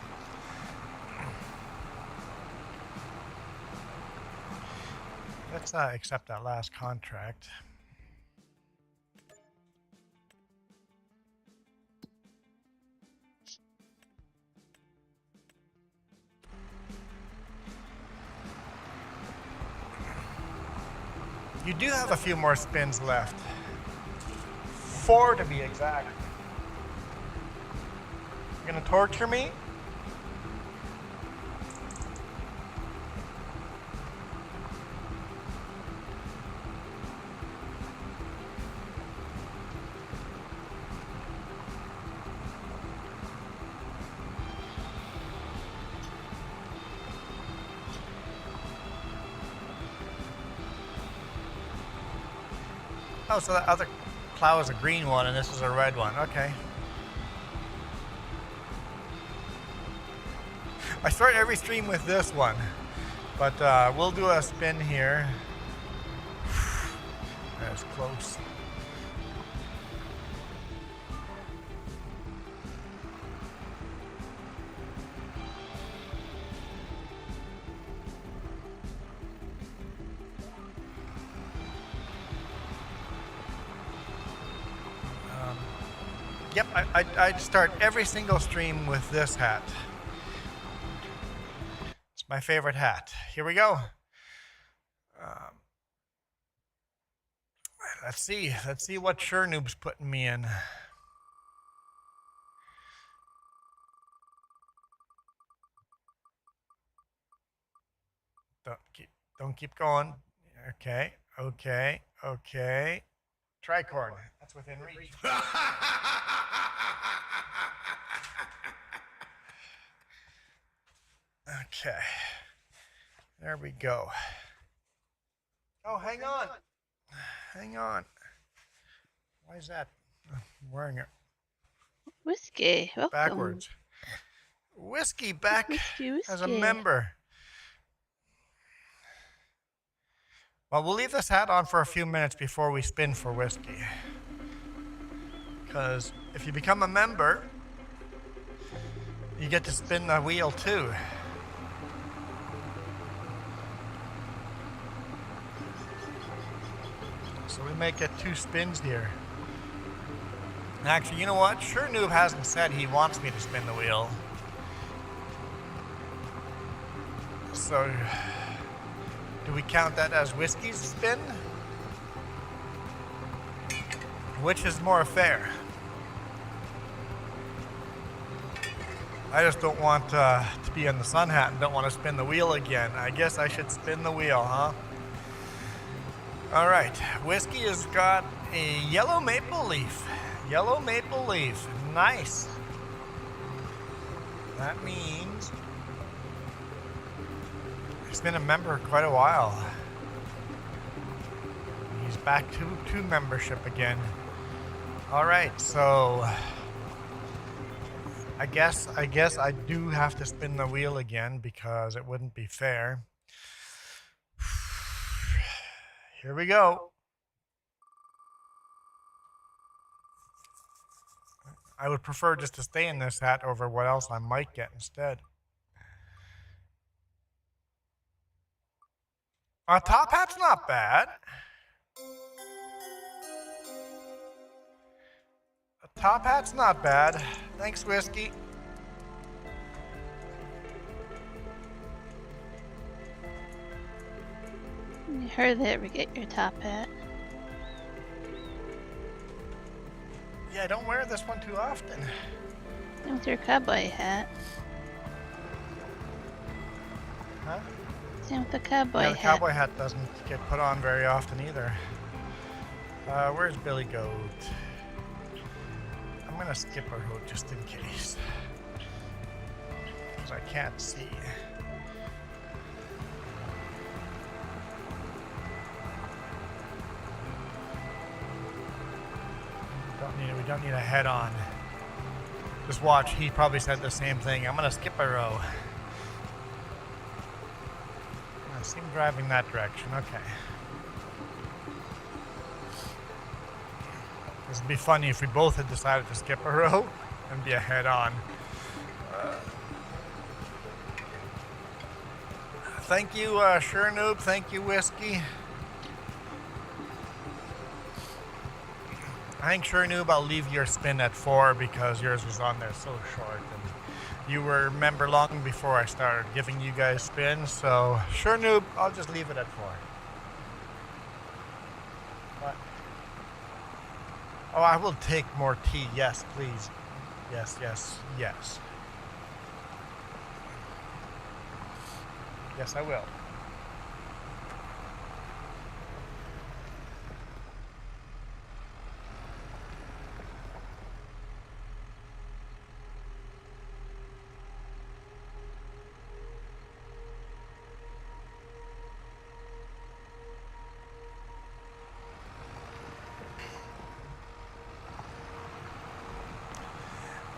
Let's accept that last contract. You do have a few more spins left. 4 to be exact. You're gonna torture me? Oh, so that other plow is a green one and this is a red one. Okay. I start every stream with this one, but we'll do a spin here. That's close. Yep, I'd start every single stream with this hat. It's my favorite hat. Here we go. Let's see what Noob's putting me in. Don't keep going. Okay. Tricorn. That's within reach. Okay. There we go. Oh, hang on. Why is that? I'm wearing it Whiskey, welcome. backwards. Whiskey back Whiskey. as a member. Well, we'll leave this hat on for a few minutes before we spin for whiskey. Because if you become a member, you get to spin the wheel too. So we may get 2 spins here. Actually, you know what? Sure Noob hasn't said he wants me to spin the wheel. So, do we count that as whiskey's spin? Which is more fair? I just don't want to be in the sun hat and don't want to spin the wheel again. I guess I should spin the wheel, huh? All right, whiskey has got a yellow maple leaf. Yellow maple leaf, nice. That means he's been a member quite a while. He's back to membership again. All right, so I guess I do have to spin the wheel again because it wouldn't be fair. Here we go. I would prefer just to stay in this hat over what else I might get instead. A top hat's not bad. A top hat's not bad. Thanks, Whiskey. You hardly ever get your top hat. Yeah, I don't wear this one too often. Same with your cowboy hat. Huh? Same with the cowboy hat. Yeah, the cowboy hat doesn't get put on very often either. Where's Billy Goat? I'm gonna skip her hood just in case. Because I can't see. We don't need a head on. Just watch, he probably said the same thing. I'm gonna skip a row. I see him driving that direction, okay. This would be funny if we both had decided to skip a row and be a head on. Thank you, Sure Noob. Thank you, Whiskey. I think Sure Noob, I'll leave your spin at 4 because yours was on there so short. And you were a member long before I started giving you guys spins. So, Sure Noob, I'll just leave it at 4. What? Oh, I will take more tea. Yes, please. Yes, yes, yes. Yes, I will.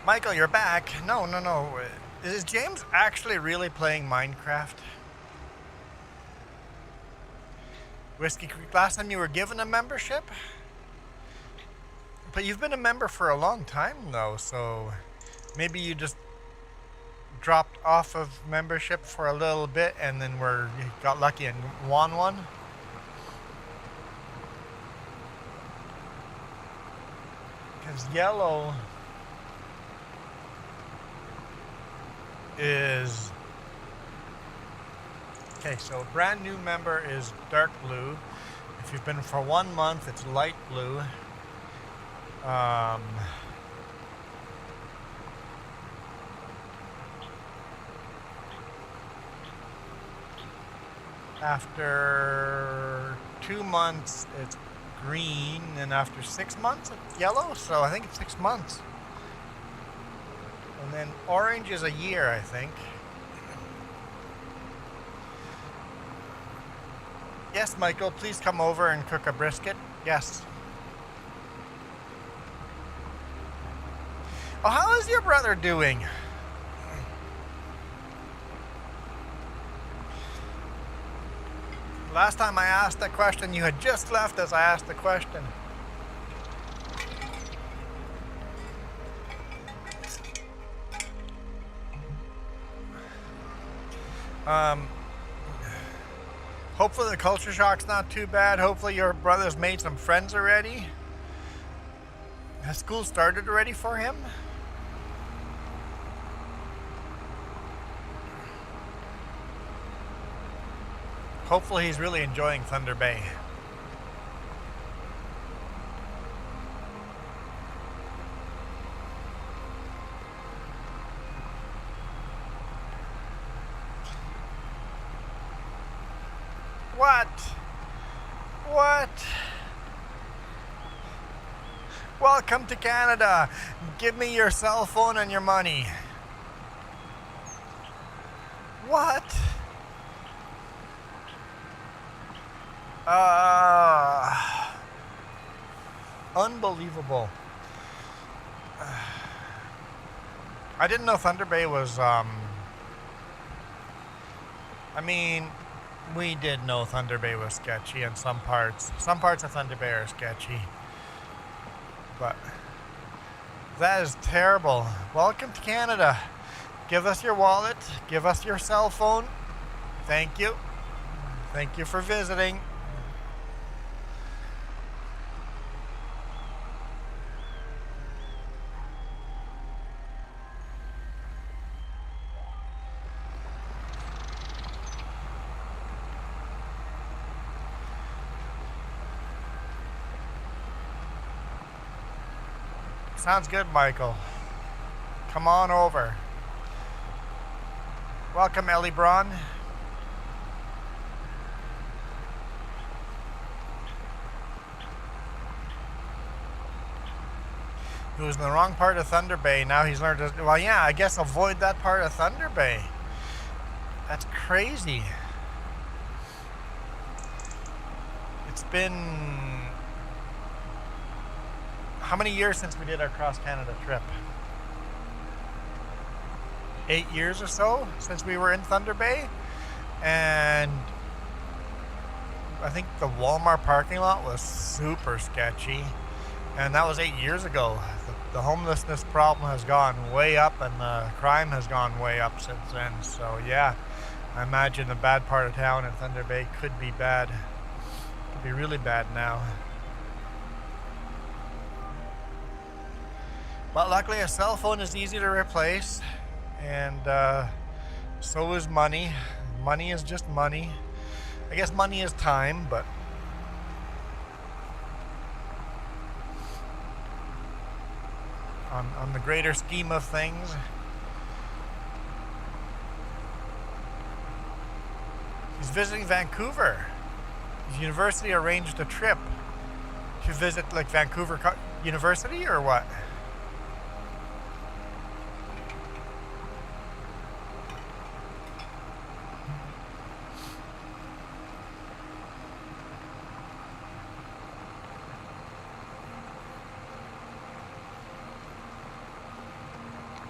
Michael, you're back. No. Is James actually really playing Minecraft? Whiskey Creek, last time you were given a membership? But you've been a member for a long time though, so maybe you just dropped off of membership for a little bit and then you got lucky and won one? Because yellow is... Okay, so brand new member is dark blue. If you've been for 1 month, it's light blue. After 2 months, it's green, and after 6 months, it's yellow. So I think it's 6 months. And then orange is a year, I think. Yes, Michael, please come over and cook a brisket. Yes. Oh, how is your brother doing? Last time I asked that question, you had just left as I asked the question. Hopefully the culture shock's not too bad. Hopefully your brother's made some friends already. Has school started already for him? Hopefully he's really enjoying Thunder Bay. What? What? Welcome to Canada. Give me your cell phone and your money. What? Unbelievable. I didn't know Thunder Bay was, I mean, we did know Thunder Bay was sketchy in some parts. Some parts of Thunder Bay are sketchy. But that is terrible. Welcome to Canada. Give us your wallet. Give us your cell phone. Thank you. Thank you for visiting. Sounds good, Michael. Come on over. Welcome, Ellie Braun. He was in the wrong part of Thunder Bay. Now he's learned to... Well, yeah, I guess avoid that part of Thunder Bay. That's crazy. It's been... How many years since we did our cross-Canada trip? 8 years or so since we were in Thunder Bay. And I think the Walmart parking lot was super sketchy. And that was 8 years ago. The homelessness problem has gone way up, and the crime has gone way up since then. So yeah, I imagine the bad part of town in Thunder Bay could be bad. Could be really bad now. But luckily a cell phone is easy to replace, and so is money. Money is just money. I guess money is time, but on the greater scheme of things, he's visiting Vancouver. His university arranged a trip to visit like Vancouver University or what?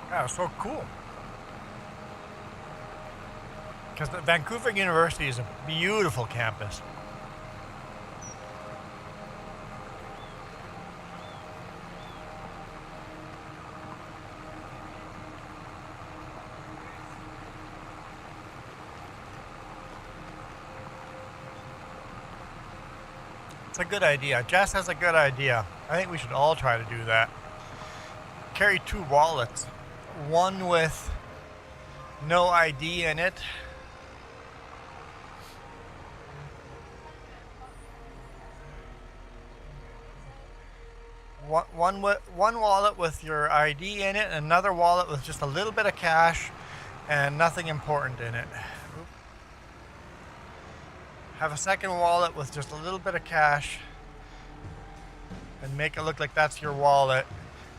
Yeah, so cool. Because the Vancouver University is a beautiful campus. It's a good idea. Jess has a good idea. I think we should all try to do that. Carry 2 wallets. One with no ID in it. One wallet with your ID in it, another wallet with just a little bit of cash and nothing important in it. Oop. Have a second wallet with just a little bit of cash and make it look like that's your wallet.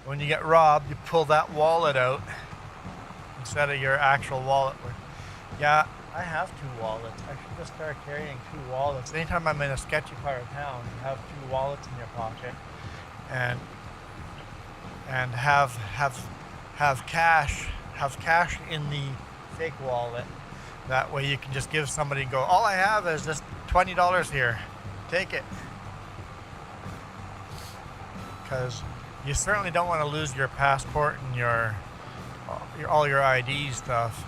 When you get robbed, you pull that wallet out instead of your actual wallet. Yeah, I have 2 wallets. I should just start carrying 2 wallets. Anytime I'm in a sketchy part of town, you have 2 wallets in your pocket. And have cash in the fake wallet. That way you can just give somebody and go, all I have is just $20 here. Take it. Because you certainly don't want to lose your passport and all your ID stuff.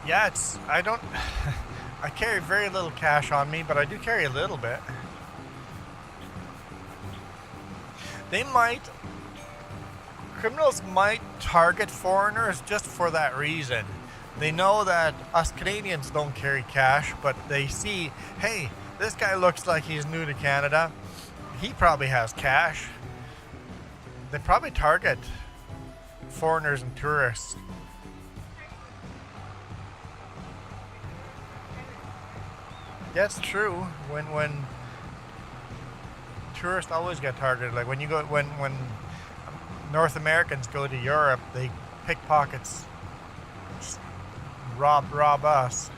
Yeah, I carry very little cash on me, but I do carry a little bit. Criminals might target foreigners just for that reason. They know that us Canadians don't carry cash, but they see, hey, this guy looks like he's new to Canada. He probably has cash. They probably target foreigners and tourists. That's true. When tourists always get targeted. Like when North Americans go to Europe, they pickpockets, rob us.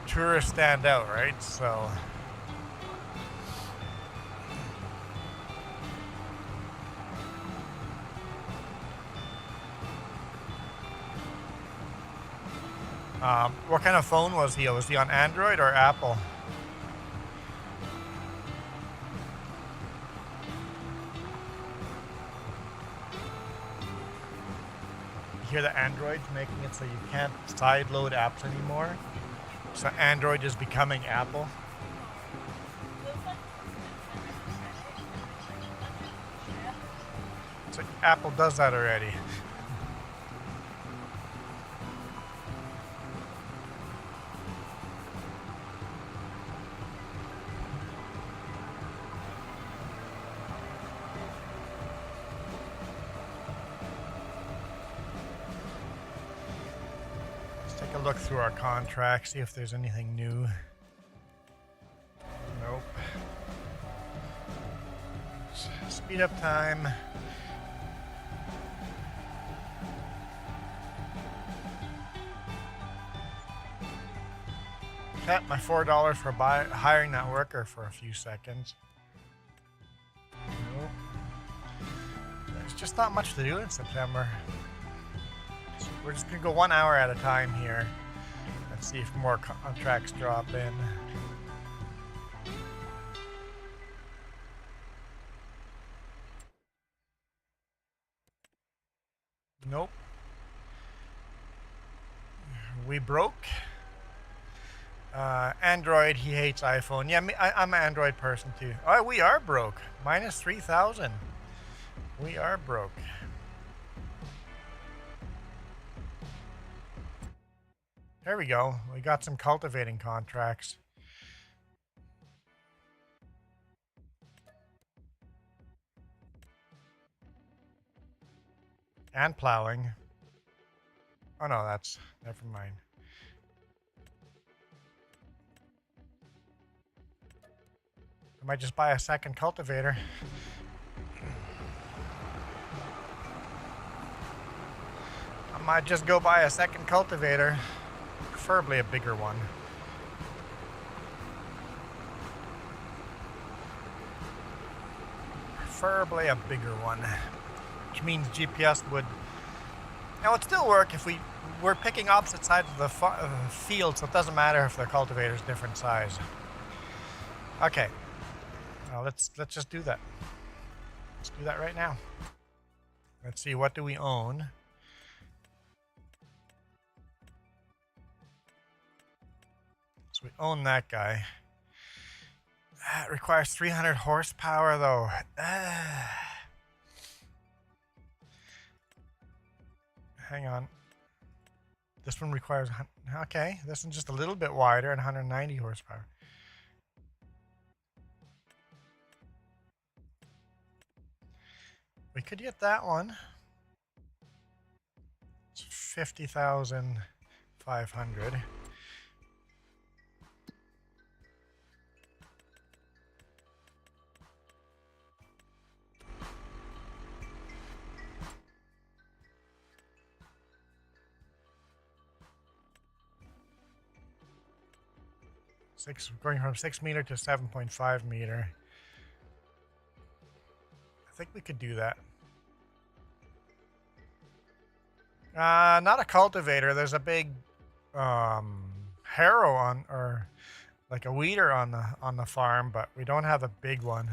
Tourists stand out, right? So what kind of phone was he? Was he on Android or Apple? You hear the Android's making it so you can't sideload apps anymore? So Android is becoming Apple. So Apple does that already. Look through our contract, see if there's anything new. Nope. Speed up time. Tap my $4 for hiring that worker for a few seconds. Nope. There's just not much to do in September. We're just going to go 1 hour at a time here and see if more contracts drop in. Nope. We broke. Android, he hates iPhone. Yeah, I'm an Android person too. Oh, we are broke. Minus 3,000. We are broke. There we go. We got some cultivating contracts. And plowing. Oh no, that's... never mind. I might just buy a second cultivator. I might just go buy a second cultivator. Preferably a bigger one. Preferably a bigger one. Which means GPS would... Now, it would still work if we're picking opposite sides of the field, so it doesn't matter if the cultivator's different size. Okay. Now, let's just do that. Let's do that right now. Let's see, what do we own? So we own that guy. It requires 300 horsepower though. Hang on. This one requires, okay, this one's just a little bit wider and 190 horsepower. We could get that one. It's 50,500. Going from 6 meter to 7.5 meter. I think we could do that. Not a cultivator. There's a big harrow on, or like a weeder on the farm, but we don't have a big one.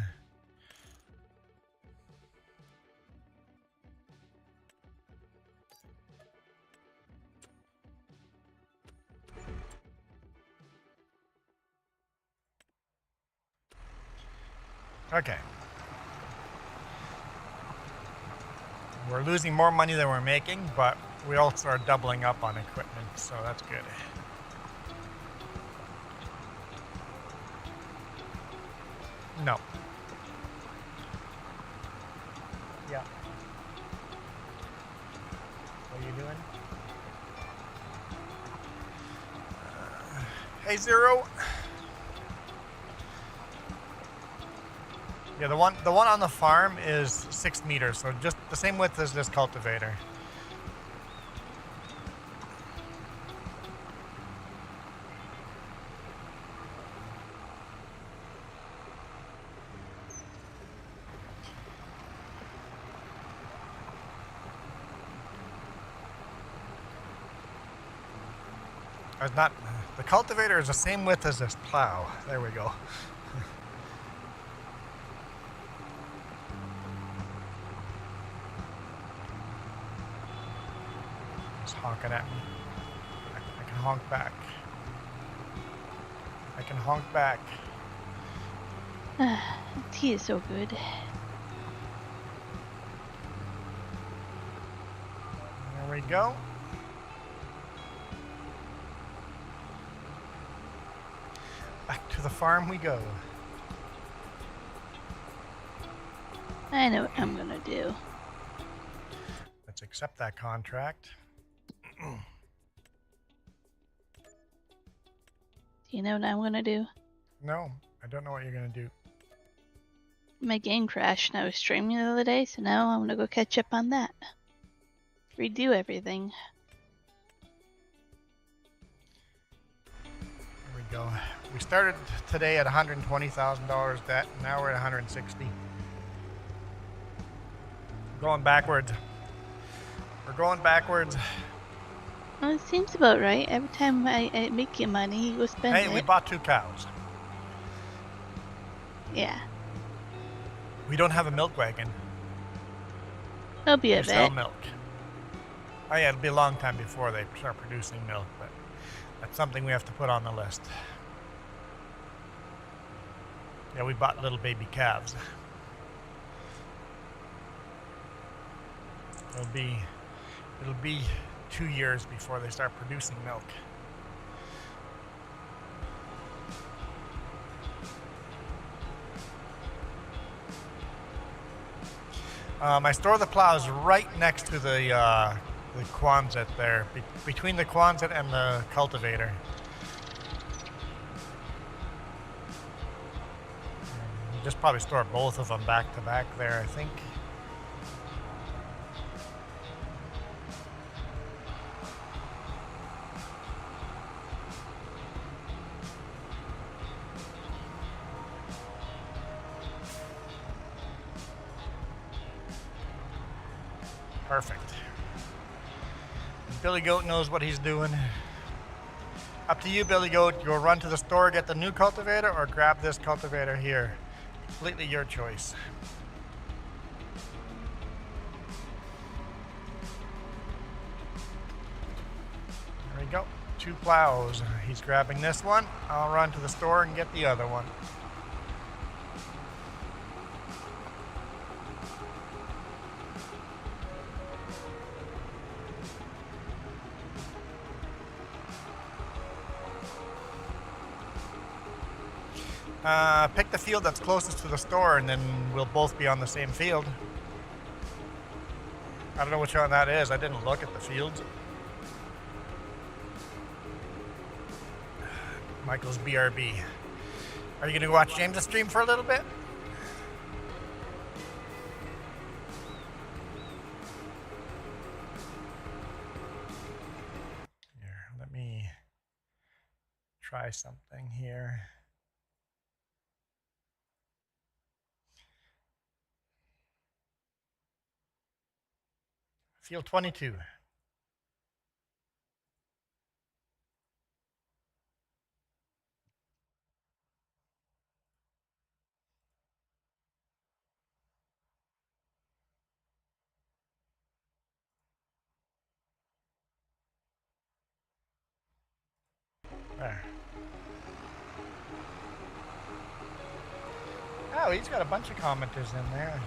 Okay. We're losing more money than we're making, but we also are doubling up on equipment, so that's good. No. Yeah. What are you doing? Hey, Zero. Yeah, the one on the farm is 6 meters, so just the same width as this cultivator. It's not, the cultivator is the same width as this plow. There we go. Honking at me. I can honk back. I can honk back. Tea is so good. There we go. Back to the farm we go. I know what I'm gonna do. Let's accept that contract. Do you know what I'm gonna do? No, I don't know what you're gonna do. My game crashed and I was streaming the other day, so now I'm gonna go catch up on that. Redo everything. There we go. We started today at $120,000 debt, and now we're at 160. Going backwards. We're going backwards. Well, it seems about right. Every time I make you money, you go spend it. Hey, we bought 2 cows. Yeah. We don't have a milk wagon. It'll be a We sell bit. milk. Oh yeah, it'll be a long time before they start producing milk, but that's something we have to put on the list. Yeah, we bought little baby calves. It'll be 2 years before they start producing milk. I store the plows right next to the Quonset there, between the Quonset and the cultivator. Just probably store both of them back to back there, I think. Perfect. Billy Goat knows what he's doing. Up to you, Billy Goat. You'll run to the store, get the new cultivator, or grab this cultivator here. Completely your choice. There we go. 2 plows. He's grabbing this one. I'll run to the store and get the other one. Pick the field that's closest to the store, and then we'll both be on the same field. I don't know which one that is. I didn't look at the fields. Michael's BRB. Are you going to watch James' stream for a little bit? Here, let me try something here. Field 22. There. Oh, he's got a bunch of commenters in there.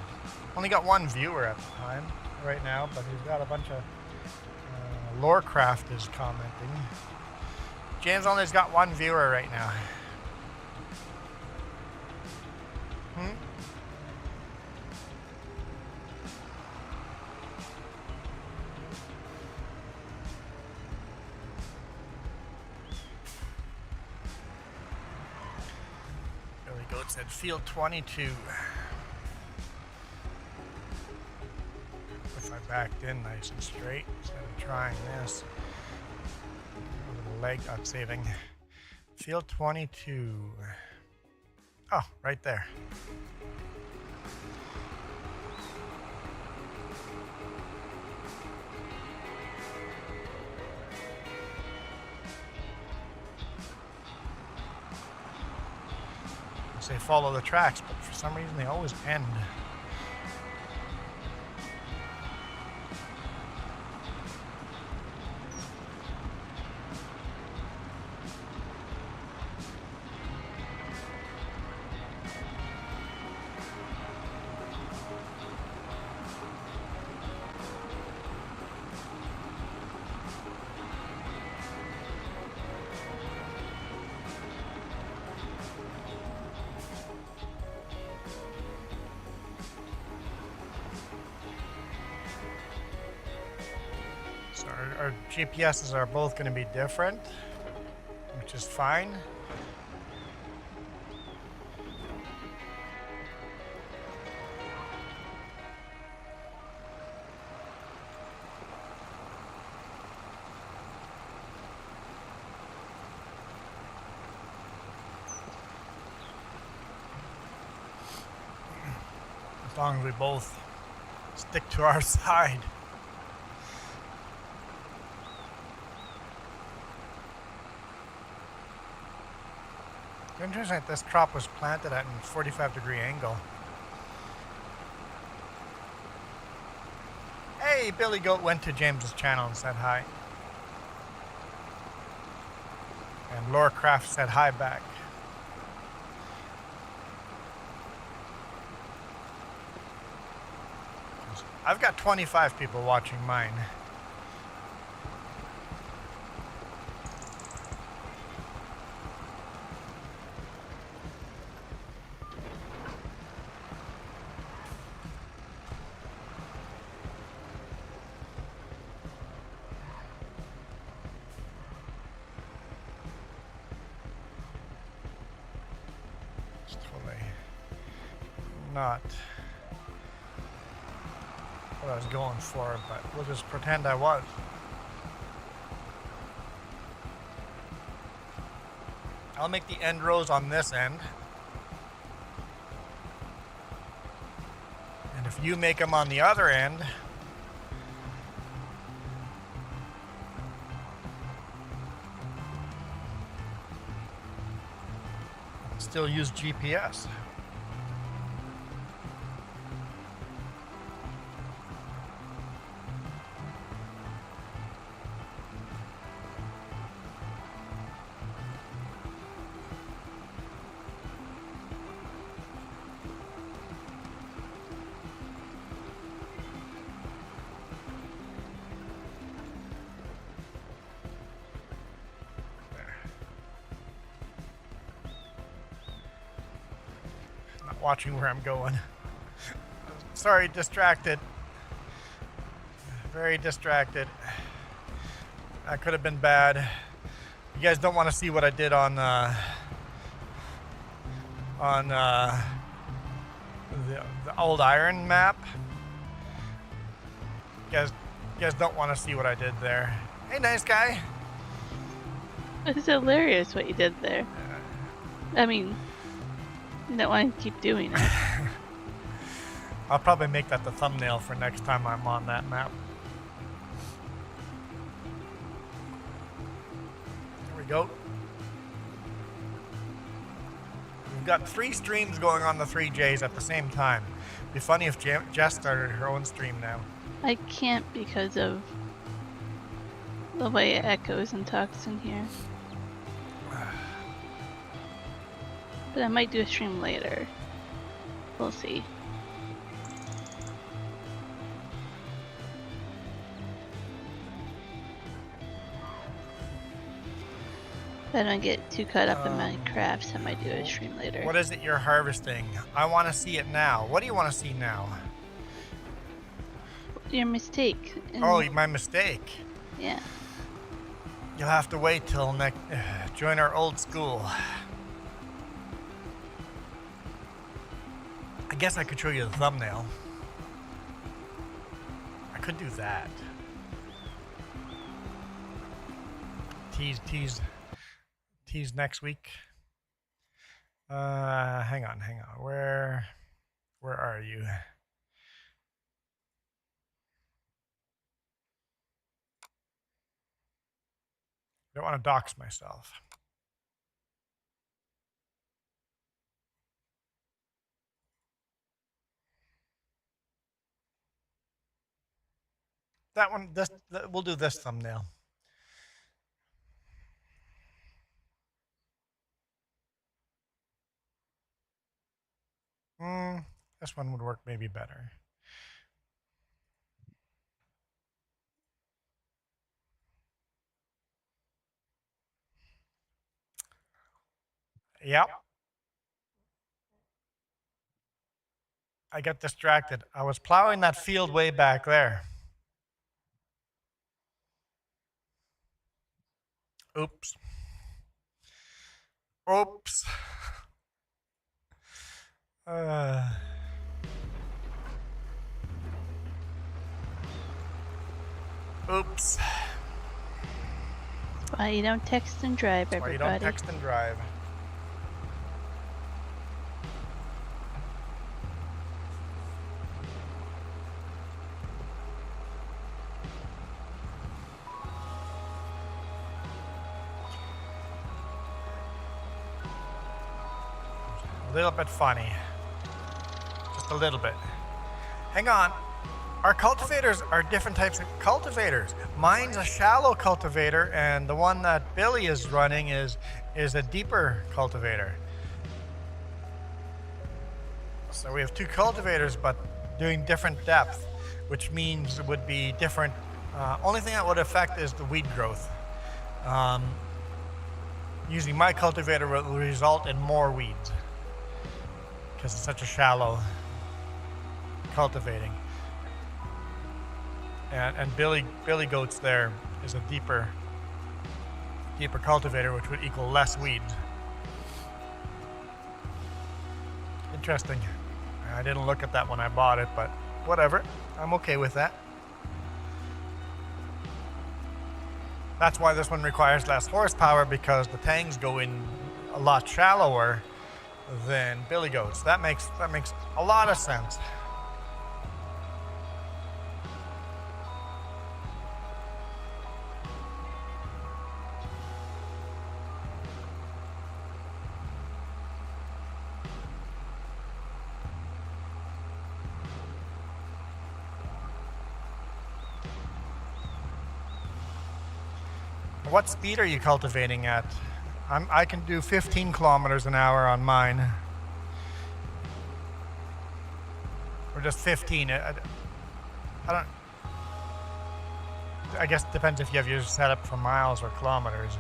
Only got 1 viewer at the time right now, but he's got a bunch of Lorecraft is commenting. James only's got 1 viewer right now. Billy Goat said field 22. If I backed in nice and straight instead of trying this. The leg not saving. Field 22. Oh, right there. I say follow the tracks, but for some reason they always end. Our GPSs are both going to be different, which is fine. As long as we both stick to our side. Interesting that this crop was planted at a 45-degree angle. Hey, Billy Goat went to James's channel and said hi. And Laura Craft said hi back. I've got 25 people watching mine. Not what I was going for, but we'll just pretend I was. I'll make the end rows on this end. And if you make them on the other end, still use GPS. watching where I'm going. Sorry, distracted. Very distracted. That could have been bad. You guys don't want to see what I did on the old iron map. You guys don't want to see what I did there. Hey, nice guy. It's hilarious what you did there. I mean, you don't want to keep doing it. I'll probably make that the thumbnail for next time I'm on that map. There we go. We've got 3 streams going on the 3Js at the same time. It'd be funny if Jess started her own stream now. I can't because of the way it echoes and talks in here. But I might do a stream later. We'll see. If I don't get too caught up in my crafts, I might do a stream later. What is it you're harvesting? I want to see it now. What do you want to see now? Your mistake. Oh, my mistake. Yeah. You'll have to wait till next. Join our old school. I guess I could show you the thumbnail. I could do that. Tease next week. Hang on. Where are you? I don't want to dox myself. That one, we'll do this thumbnail. This one would work maybe better. Yep. I got distracted. I was plowing that field way back there. Oops. Oops. Oops. That's why you don't text and drive, That's everybody. why you don't text and drive. A little bit funny. Just a little bit. Hang on. Our cultivators are different types of cultivators. Mine's a shallow cultivator, and the one that Billy is running is a deeper cultivator. So we have 2 cultivators, but doing different depth, which means it would be different. Only thing that would affect is the weed growth. Using my cultivator will result in more weeds because it's such a shallow cultivating. And Billy Goat's there is a deeper cultivator, which would equal less weeds. Interesting. I didn't look at that when I bought it, but whatever. I'm okay with that. That's why this one requires less horsepower, because the tangs go in a lot shallower than Billy Goat's. That makes a lot of sense. What speed are you cultivating at? I can do 15 kilometers an hour on mine. Or just 15. I guess it depends if you have yours set up for miles or kilometers.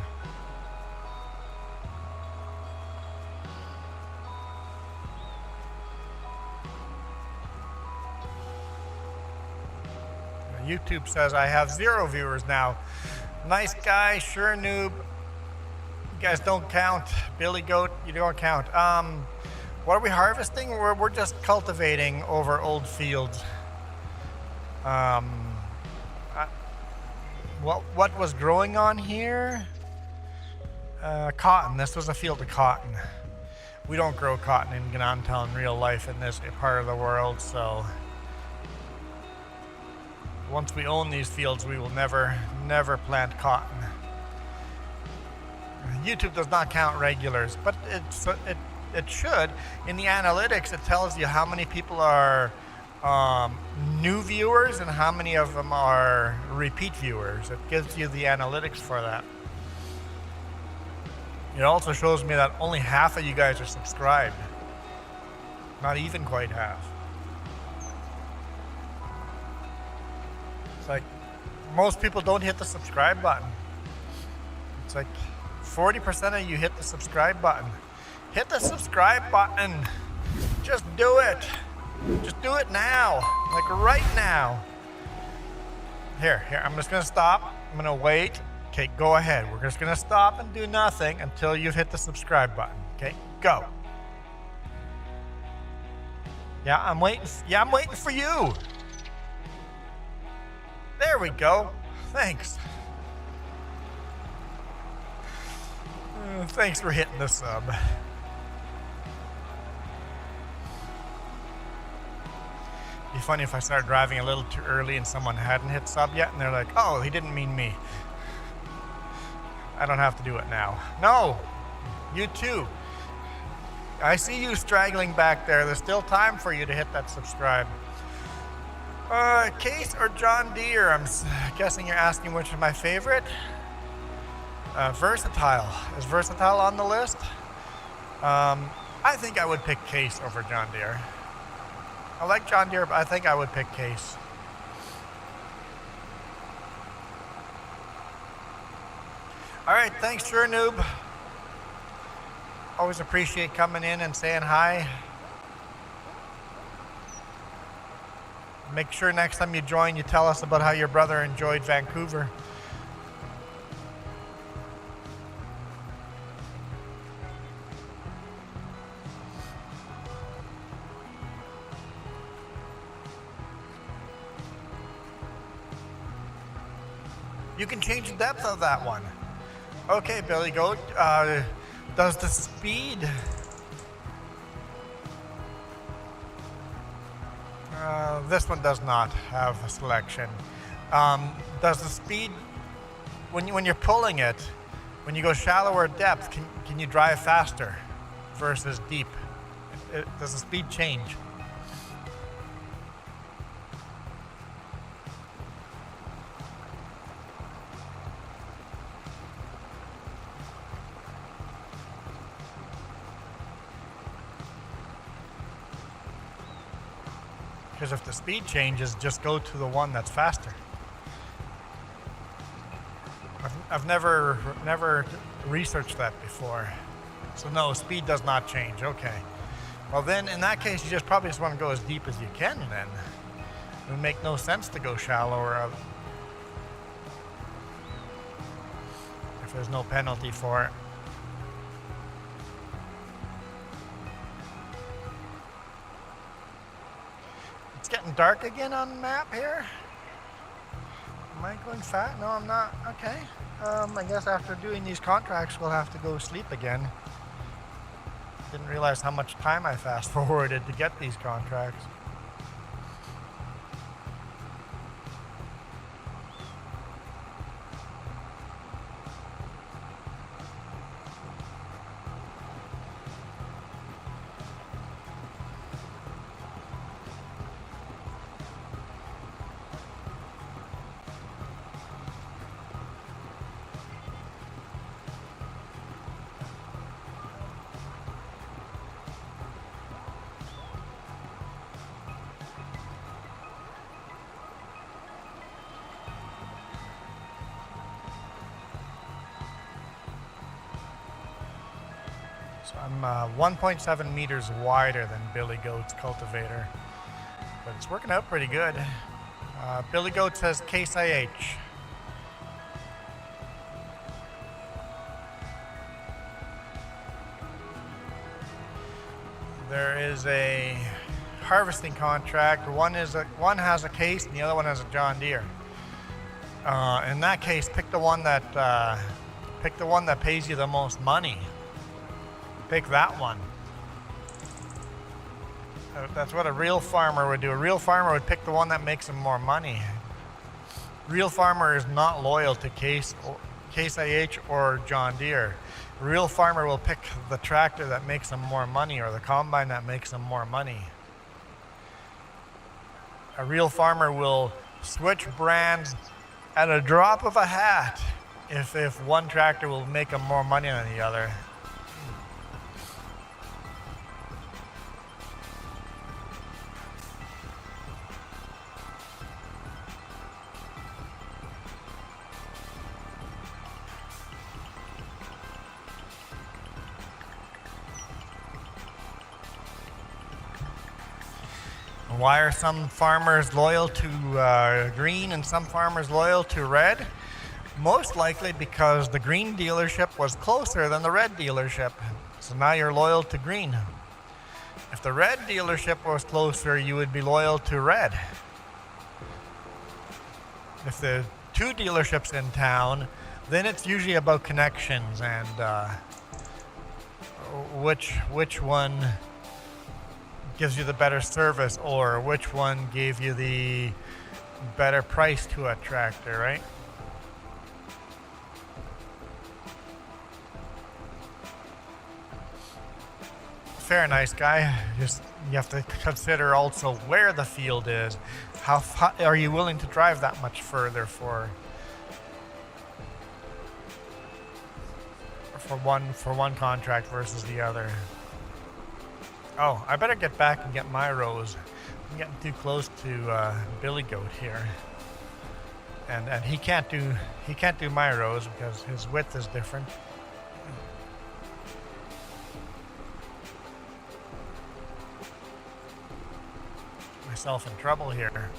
YouTube says I have 0 viewers now. Nice guy, sure noob. You guys don't count. Billy Goat, you don't count. What are we harvesting? We're just cultivating over old fields. What was growing on here? Cotton. This was a field of cotton. We don't grow cotton in Gnadenthal in real life in this part of the world, so once we own these fields, we will never plant cotton. YouTube does not count regulars, but it should. In the analytics, it tells you how many people are new viewers and how many of them are repeat viewers. It gives you the analytics for that. It also shows me that only half of you guys are subscribed. Not even quite half. It's like most people don't hit the subscribe button. It's like 40% of you hit the subscribe button. Hit the subscribe button. Just do it. Just do it now. Like right now. Here, I'm just gonna stop. I'm gonna wait. Okay, go ahead. We're just gonna stop and do nothing until you've hit the subscribe button. Okay, go. Yeah, I'm waiting for you. There we go. Thanks. Thanks for hitting the sub. It'd be funny if I started driving a little too early and someone hadn't hit sub yet and they're like, oh, he didn't mean me. I don't have to do it now. No, you too. I see you straggling back there. There's still time for you to hit that subscribe. Case or John Deere? I'm guessing you're asking which is my favorite. Versatile. Is Versatile on the list? I think I would pick Case over John Deere. I like John Deere, but I think I would pick Case. All right, thanks, Sure Noob. Always appreciate coming in and saying hi. Make sure next time you join, you tell us about how your brother enjoyed Vancouver. You can change the depth of that one. Okay, Billy Goat, does the speed... this one does not have a selection. Does the speed, when you're pulling it, when you go shallower depth, can you drive faster versus deep? Does the speed change? Because if the speed changes, just go to the one that's faster. I've never researched that before. So no, speed does not change. Okay. Well then, in that case, you just probably just want to go as deep as you can then. It would make no sense to go shallower if there's no penalty for it. It's getting dark again on the map here. Am I going fat? No, I'm not. Okay. I guess after doing these contracts, we'll have to go sleep again. Didn't realize how much time I fast forwarded to get these contracts. So I'm 1.7 meters wider than Billy Goat's cultivator, but it's working out pretty good. Billy Goat says Case IH. There is a harvesting contract. One has a Case and the other one has a John Deere. In that case, pick the one that pays you the most money. Pick that one. That's what a real farmer would do. A real farmer would pick the one that makes him more money. Real farmer is not loyal to Case IH or John Deere. A real farmer will pick the tractor that makes him more money or the combine that makes him more money. A real farmer will switch brands at a drop of a hat if one tractor will make him more money than the other. Why are some farmers loyal to green and some farmers loyal to red? Most likely because the green dealership was closer than the red dealership. So now you're loyal to green. If the red dealership was closer, you would be loyal to red. If the two dealerships in town, then it's usually about connections and which one gives you the better service or which one gave you the better price to a tractor, right? Fair, nice guy. Just you have to consider also where the field is. How are you willing to drive that much further for one contract versus the other? Oh, I better get back and get my rows. I'm getting too close to Billy Goat here, and he can't do my rows because his width is different. Myself in trouble here.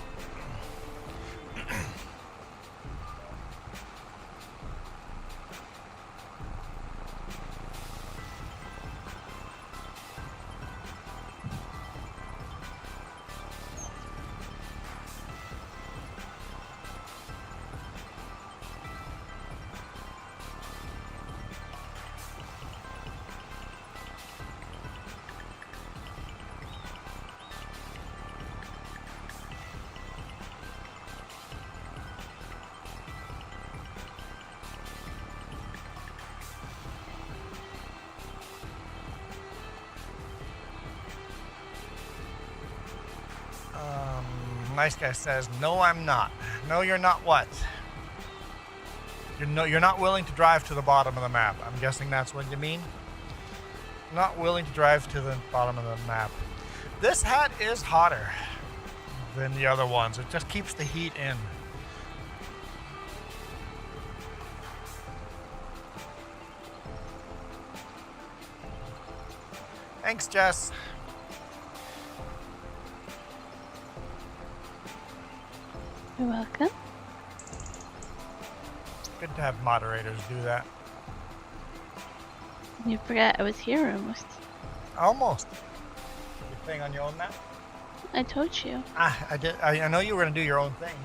Nice guy says, no, I'm not. No, you're not what? You're not willing to drive to the bottom of the map. I'm guessing that's what you mean? Not willing to drive to the bottom of the map. This hat is hotter than the other ones. It just keeps the heat in. Thanks, Jess. You're welcome. Good to have moderators do that. You forgot I was here almost. Almost. You're playing on your own map? I told you. I did. I know you were going to do your own thing.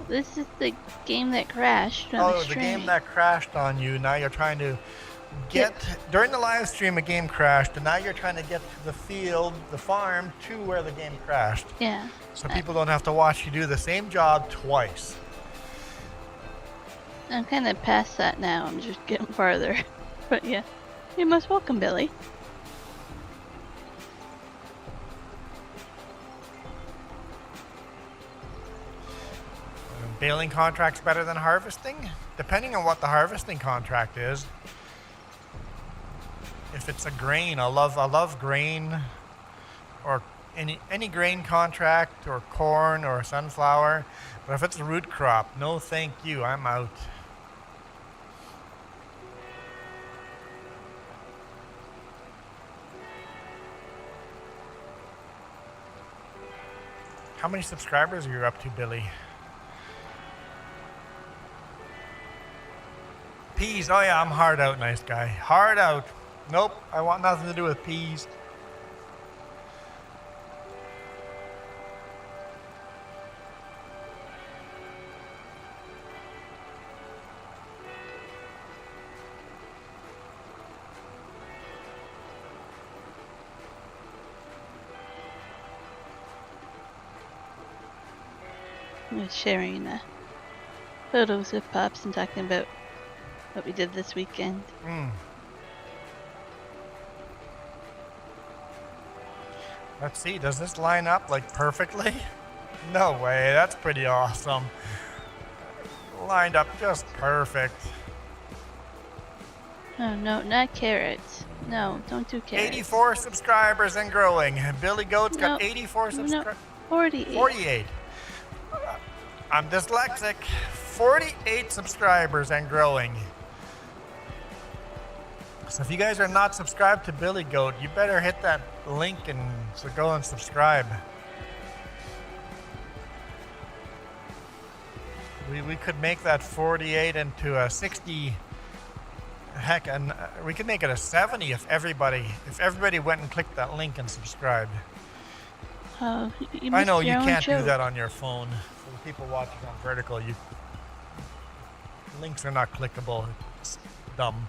This is the game that crashed on the Oh, the stream. game that crashed on you. Now you're trying to get... During the live stream, a game crashed, and now you're trying to get to the field, the farm, to where the game crashed. Yeah. So people don't have to watch you do the same job twice. I'm kind of past that now. I'm just getting farther. But yeah. You're most welcome, Billy. Baling contract's better than harvesting? Depending on what the harvesting contract is. If it's a grain, I love grain, or any grain contract, or corn, or sunflower. But if it's a root crop, no thank you, I'm out. How many subscribers are you up to, Billy? Peas. Oh yeah, I'm hard out, nice guy. Hard out. Nope, I want nothing to do with peas. I was sharing photos with Pops and talking about what we did this weekend. Let's see, does this line up like perfectly? No way, that's pretty awesome. Lined up just perfect. Oh no, not carrots. No, don't do carrots. 84 subscribers and growing. Billy Goat's got No, 84 subscribers. 48. 48. I'm dyslexic. 48 subscribers and growing. So if you guys are not subscribed to Billy Goat, you better hit that link and so go and subscribe. We could make that 48 into a 60. Heck, and we could make it a 70 if everybody went and clicked that link and subscribed. Oh, you I know missed you your own can't do joke. that on your phone. For the people watching on vertical, links are not clickable. It's dumb.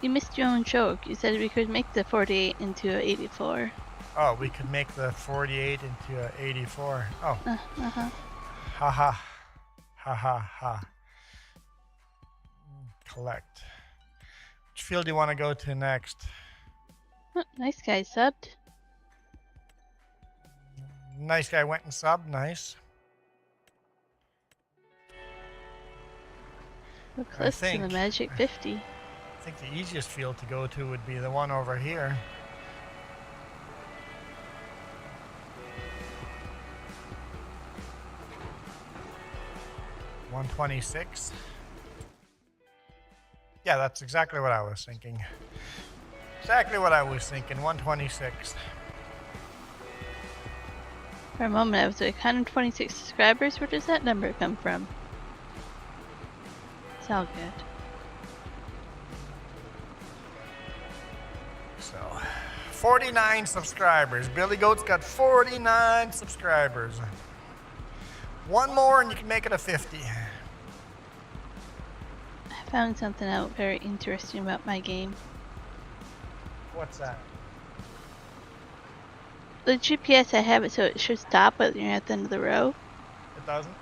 You missed your own joke. You said we could make the 48 into a 84. Oh, we could make the 48 into a 84. Oh. Uh-huh. Ha ha. Ha ha ha. Collect. Which field do you want to go to next? Oh, nice guy subbed. Nice guy went and subbed. Nice. We're close to the think- magic 50. I think the easiest field to go to would be the one over here. $126. Yeah, that's exactly what I was thinking. Exactly what I was thinking. 126. For a moment, I was like, 126 subscribers. Where does that number come from? It's all good. So, 49 subscribers. Billy Goat's got 49 subscribers. One more and you can make it a 50. I found something out very interesting about my game. What's that? The GPS, I have it so it should stop when you're at the end of the row. It doesn't?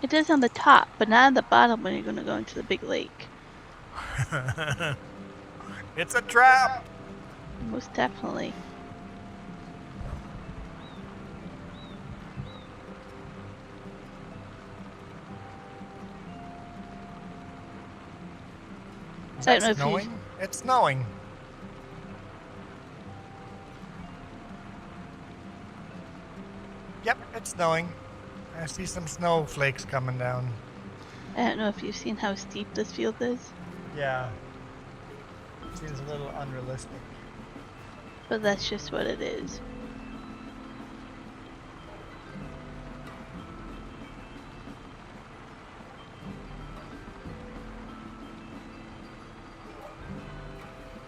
It does on the top, but not on the bottom when you're going to go into the big lake. It's a trap. Most definitely. Is I that don't know if you- snowing? It's snowing. Yep, it's snowing. I see some snowflakes coming down. I don't know if you've seen how steep this field is, Yeah. Seems a little unrealistic. but that's just what it is.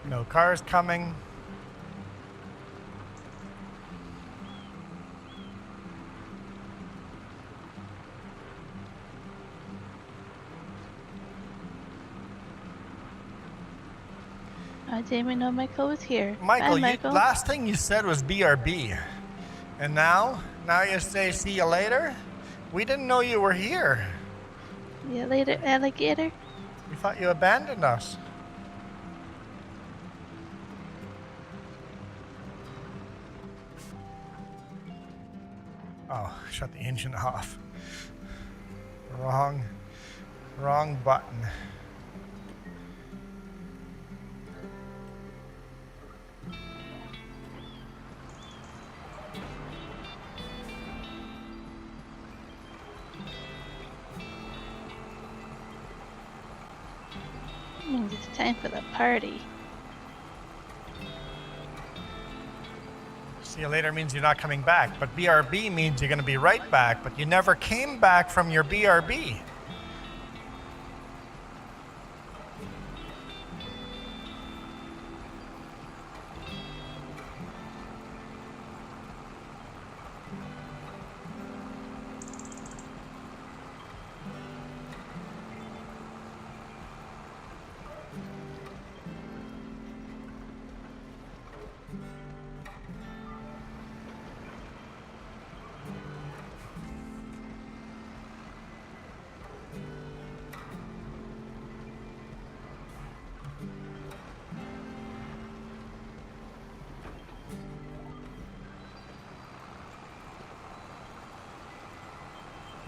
No cars coming. I didn't even know Michael was here. Michael, Bye, Michael. last thing you said was BRB. And now you say see you later? We didn't know you were here. Yeah, later, alligator. We thought you abandoned us. Oh, shut the engine off. Wrong button. Means it's time for the party. See you later means you're not coming back, but BRB means you're going to be right back, but you never came back from your BRB.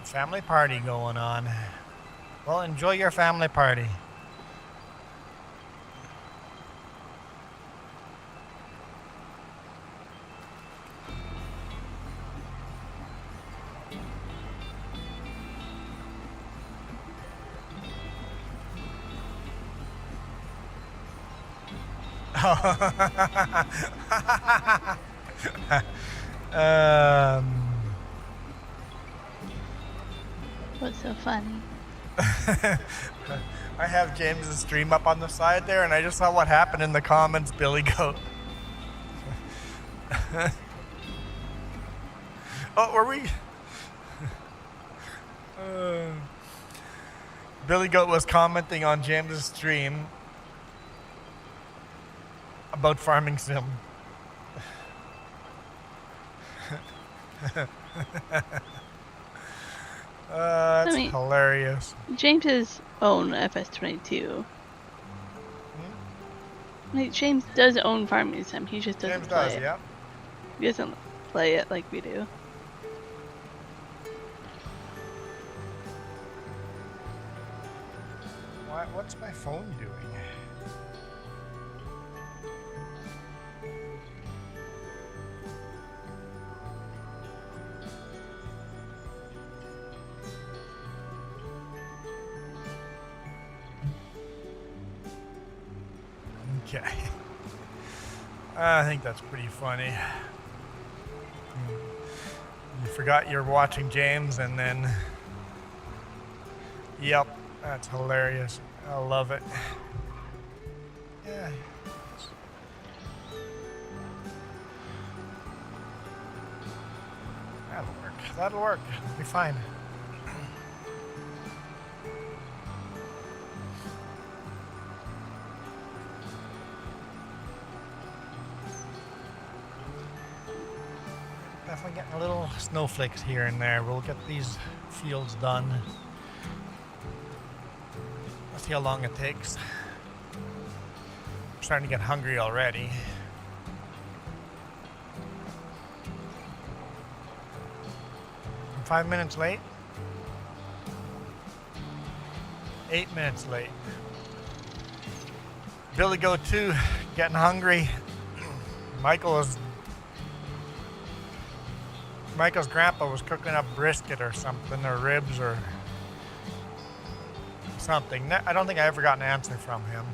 Family party going on. Well, enjoy your family party. What's so funny? I have James's stream up on the side there, and I just saw what happened in the comments, Billy Goat. Oh, were we? Billy Goat was commenting on James's stream about Farming Sim. That's hilarious. James's own FS22. Like, James does own Farming Sim. He just doesn't play it. Yeah. He doesn't play it like we do. What's my phone doing? Okay. I think that's pretty funny. You forgot you're watching James and then... Yep, that's hilarious. I love it. Yeah. That'll work. That'll work. It'll be fine. Definitely getting a little snowflakes here and there. We'll get these fields done. Let's see how long it takes. I'm starting to get hungry already. I'm 5 minutes late. 8 minutes late. Billy Go 2 getting hungry. Michael's grandpa was cooking up brisket or something, or ribs or something. I don't think I ever got an answer from him.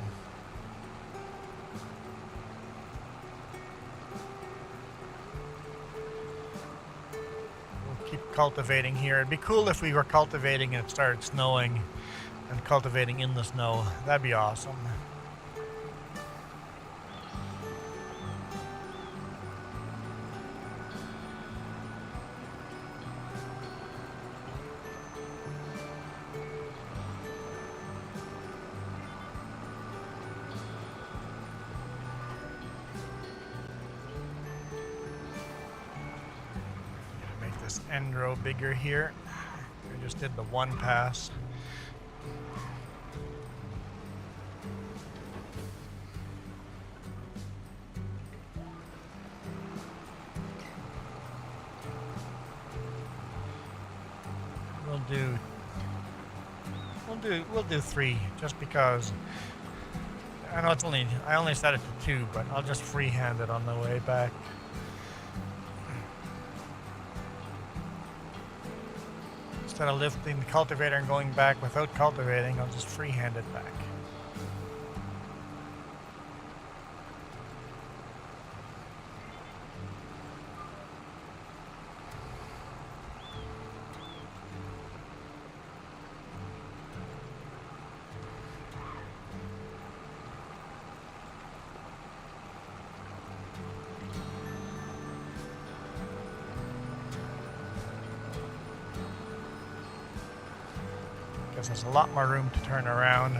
We'll keep cultivating here. It'd be cool if we were cultivating and it started snowing and cultivating in the snow. That'd be awesome. End row bigger here. I just did the one pass. We'll do 3 just because I know I only set it to 2, but I'll just freehand it on the way back. Instead of lifting the cultivator and going back without cultivating, I'll just freehand it back. because there's a lot more room to turn around.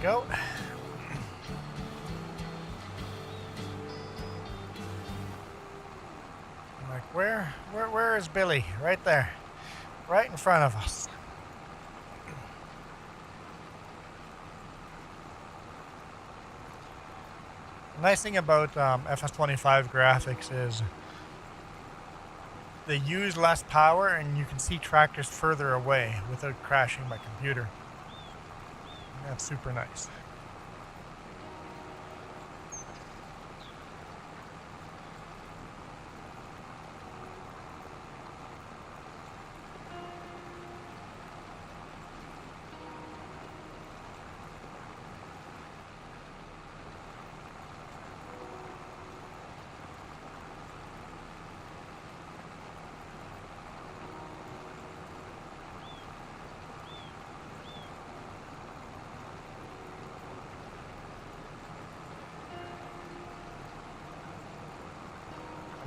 Go. I'm like, where is Billy? Right there. Right in front of us. The nice thing about FS25 graphics is they use less power and you can see tractors further away without crashing my computer. That's super nice.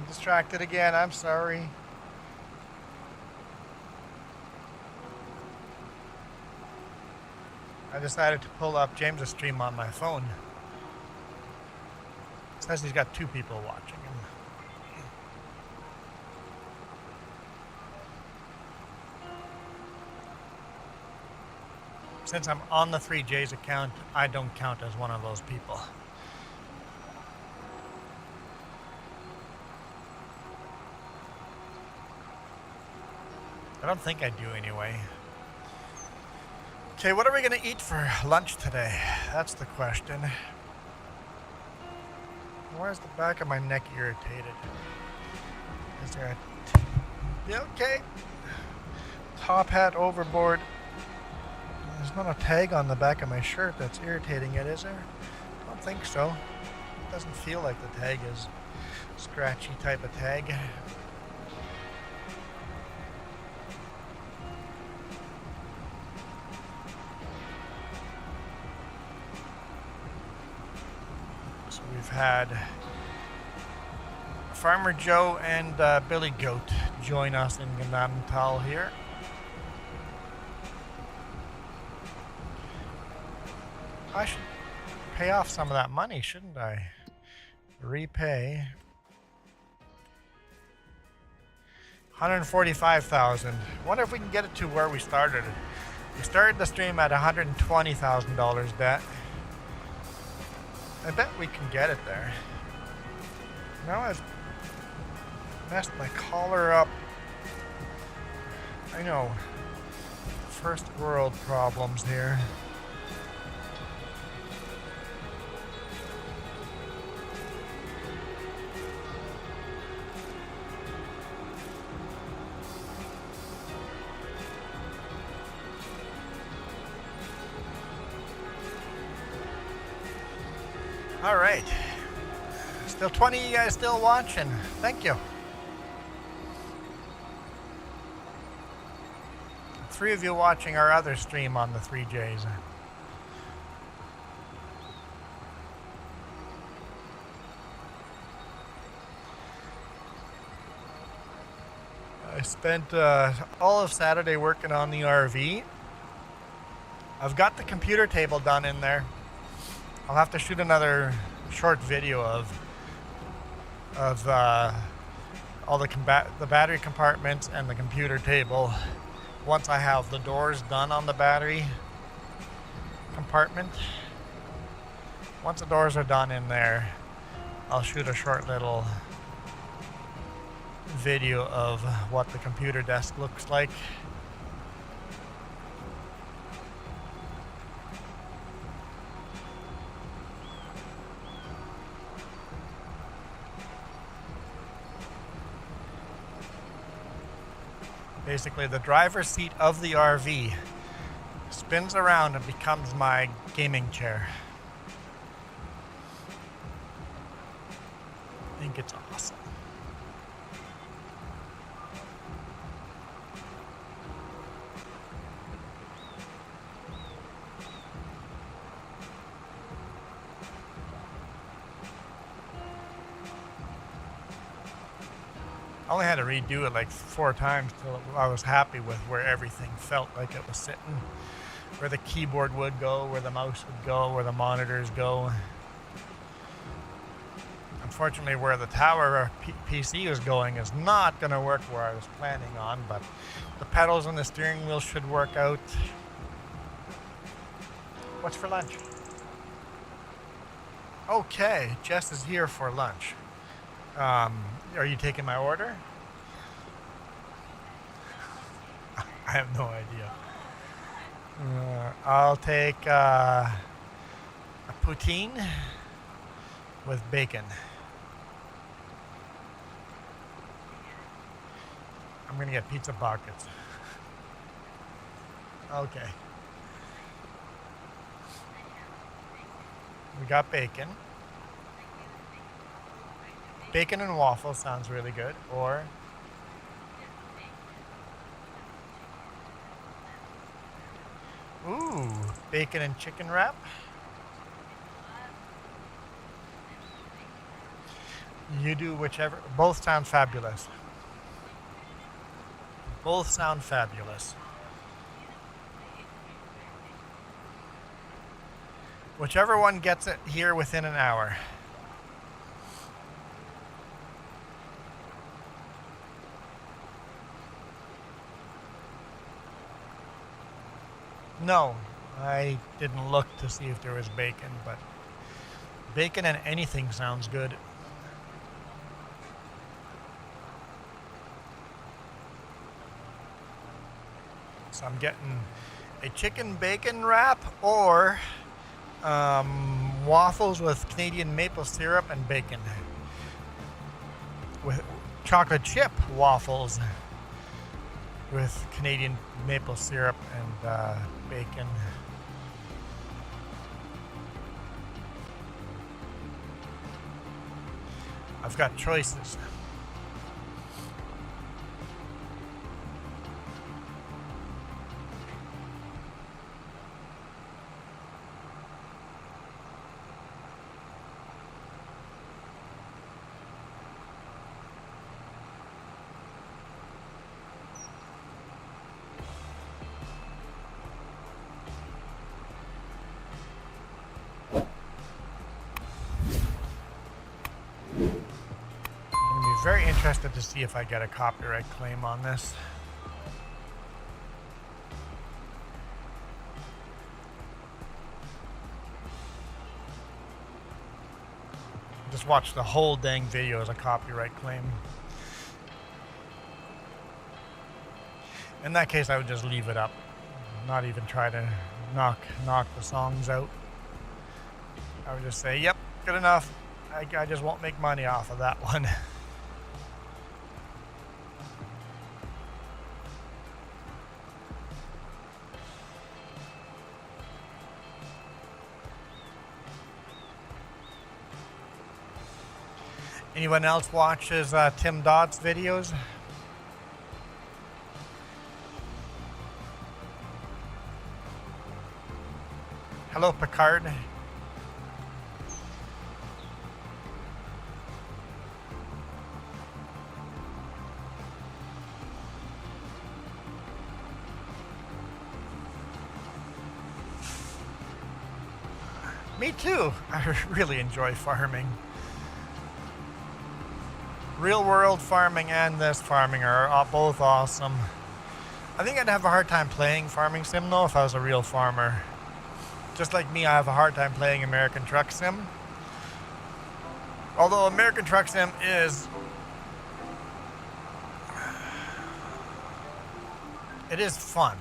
Distracted again, I'm sorry. I decided to pull up James's stream on my phone. It says he's got 2 people watching him. Since I'm on the 3J's account, I don't count as one of those people. I don't think I do anyway. Okay, what are we gonna eat for lunch today? That's the question. Why is the back of my neck irritated? Is there a... Yeah, okay. Top hat overboard. There's not a tag on the back of my shirt that's irritating it, is there? I don't think so. It doesn't feel like the tag is a scratchy type of tag. We've had Farmer Joe and Billy Goat join us in Gnadenthal here. I should pay off some of that money, shouldn't I? Repay. 145,000. Wonder if we can get it to where we started. We started the stream at $120,000 debt. I bet we can get it there. Now I've messed my collar up. I know. First world problems here. All right. Still 20 of you guys still watching. Thank you. 3 of you watching our other stream on the 3Js. I spent all of Saturday working on the RV. I've got the computer table done in there. I'll have to shoot another short video of all the battery compartments and the computer table once I have the doors done on the battery compartment. Once the doors are done in there, I'll shoot a short little video of what the computer desk looks like. Basically, the driver's seat of the RV spins around and becomes my gaming chair. I think it's awesome. I only had to redo it like 4 times till I was happy with where everything felt like it was sitting. Where the keyboard would go, where the mouse would go, where the monitors go. Unfortunately, where the tower PC is going is not going to work where I was planning on, but the pedals and the steering wheel should work out. What's for lunch? Okay, Jess is here for lunch. Are you taking my order? I have no idea. I'll take a poutine with bacon. I'm gonna get pizza pockets. Okay. We got bacon. Bacon and waffles sounds really good. Or ooh, bacon and chicken wrap. You do whichever. Both sound fabulous. Both sound fabulous. Whichever one gets it here within an hour. No, I didn't look to see if there was bacon, but bacon and anything sounds good. So I'm getting a chicken bacon wrap or waffles with Canadian maple syrup and bacon. With chocolate chip waffles with Canadian maple syrup and bacon. I've got choices. Very interested to see if I get a copyright claim on this. Just watch the whole dang video as a copyright claim. In that case, I would just leave it up. Not even try to knock the songs out. I would just say, yep, good enough. I just won't make money off of that one. Anyone else watches Tim Dodd's videos? Hello, Picard. Me too. I really enjoy farming. Real world farming and this farming are both awesome. I think I'd have a hard time playing Farming Sim though if I was a real farmer. Just like me, I have a hard time playing American Truck Sim. Although American Truck Sim is... it is fun.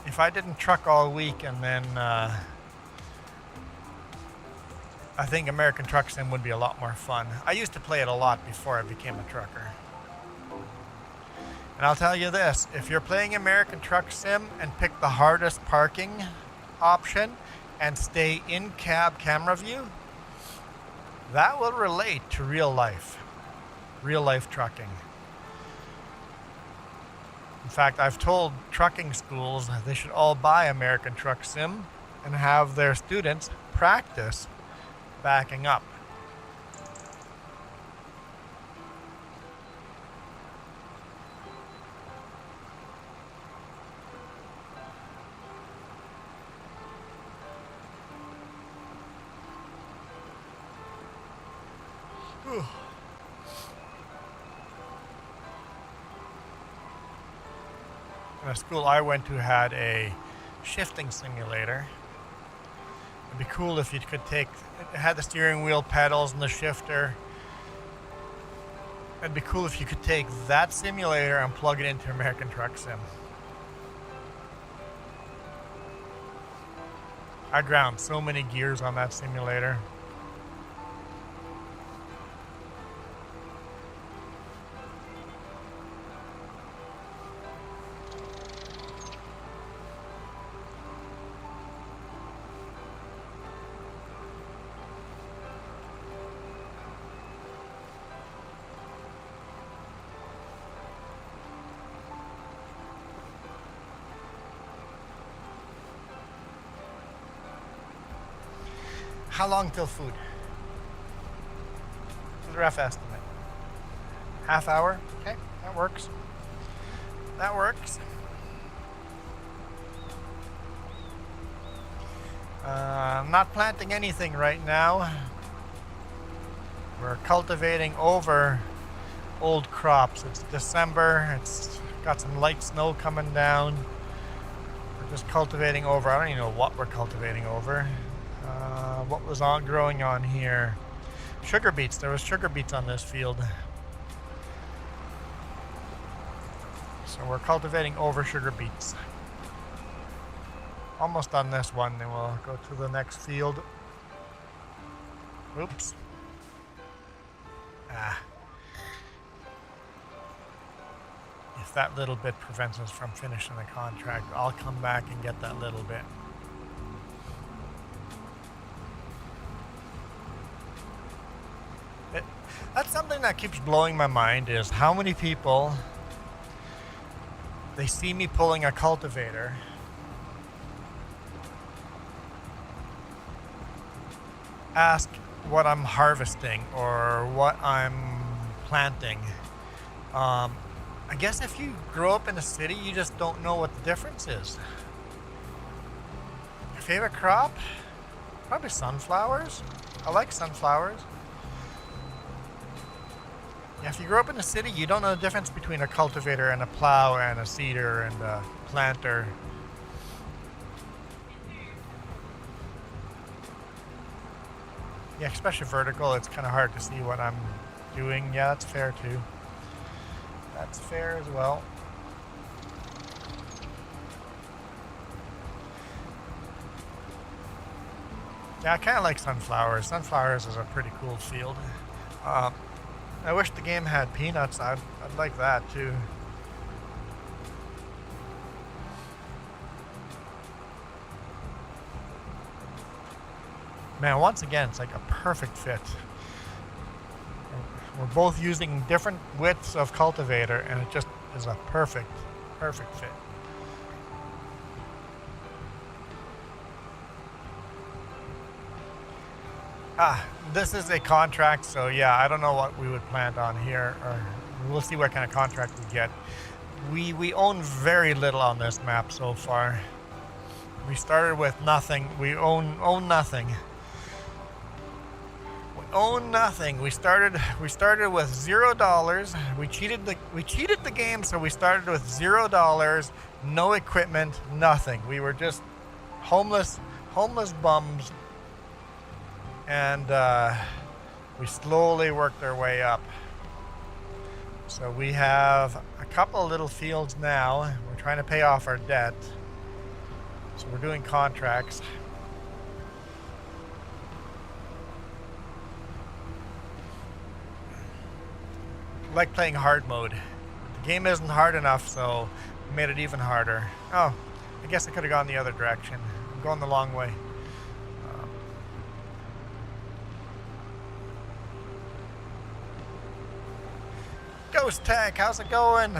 If I didn't truck all week and then... I think American Truck Sim would be a lot more fun. I used to play it a lot before I became a trucker. And I'll tell you this, if you're playing American Truck Sim and pick the hardest parking option and stay in cab camera view, that will relate to real life trucking. In fact, I've told trucking schools they should all buy American Truck Sim and have their students practice backing up. Whew. The school I went to had a shifting simulator. It'd be cool if you could take, it had the steering wheel pedals and the shifter. It'd be cool if you could take that simulator and plug it into American Truck Sim. I ground so many gears on that simulator. How long till food? What's a rough estimate? Half hour? Okay, that works. That works. I'm not planting anything right now. We're cultivating over old crops. It's December. It's got some light snow coming down. We're just cultivating over. I don't even know what we're cultivating over. What was growing on here? Sugar beets. There was sugar beets on this field. So we're cultivating over sugar beets. Almost on this one, then we'll go to the next field. Oops. If that little bit prevents us from finishing the contract, I'll come back and get that little bit. That's something that keeps blowing my mind, is how many people, they see me pulling a cultivator ask what I'm harvesting or what I'm planting. I guess if you grow up in a city, you just don't know what the difference is. Your favorite crop? Probably sunflowers. I like sunflowers. Yeah, if you grow up in the city, you don't know the difference between a cultivator and a plow and a seeder and a planter. Yeah, especially vertical, it's kind of hard to see what I'm doing. Yeah, that's fair too. That's fair as well. Yeah, I kind of like sunflowers. Sunflowers is a pretty cool field. I wish the game had peanuts. I'd like that too. Man, once again, it's like a perfect fit. We're both using different widths of cultivator, and it just is a perfect fit. This is a contract, so yeah, I don't know what we would plant on here, or we'll see what kind of contract we get. We own very little on this map so far. We started with nothing. We own nothing. We own nothing. We started with $0. We cheated the game, so we started with $0, no equipment, nothing. We were just homeless bums. And we slowly worked our way up. So we have a couple of little fields now. We're trying to pay off our debt. So we're doing contracts. I like playing hard mode. The game isn't hard enough, so we made it even harder. Oh, I guess I could have gone the other direction. I'm going the long way. Ghost Tech, how's it going?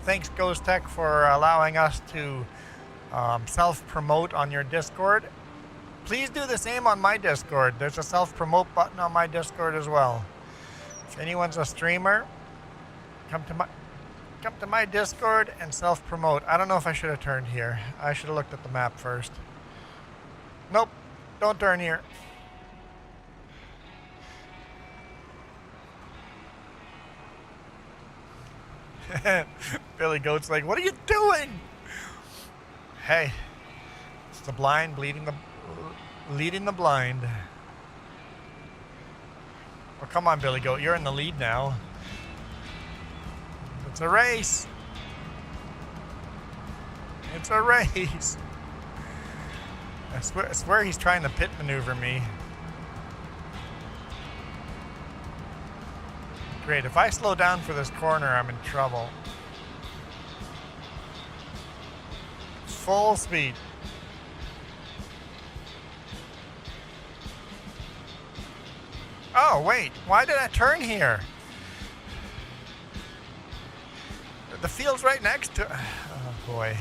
Thanks, Ghost Tech, for allowing us to self-promote on your Discord. Please do the same on my Discord. There's a self-promote button on my Discord as well. If anyone's a streamer, come to my Discord and self-promote. I don't know if I should have turned here. I should have looked at the map first. Nope, don't turn here. Billy Goat's like, what are you doing? Hey, it's the blind leading the blind. Well, come on, Billy Goat, you're in the lead now. It's a race. It's a race. I swear he's trying to pit maneuver me. Great, if I slow down for this corner, I'm in trouble. Full speed. Oh, wait, why did I turn here? The field's right next to... Oh, boy.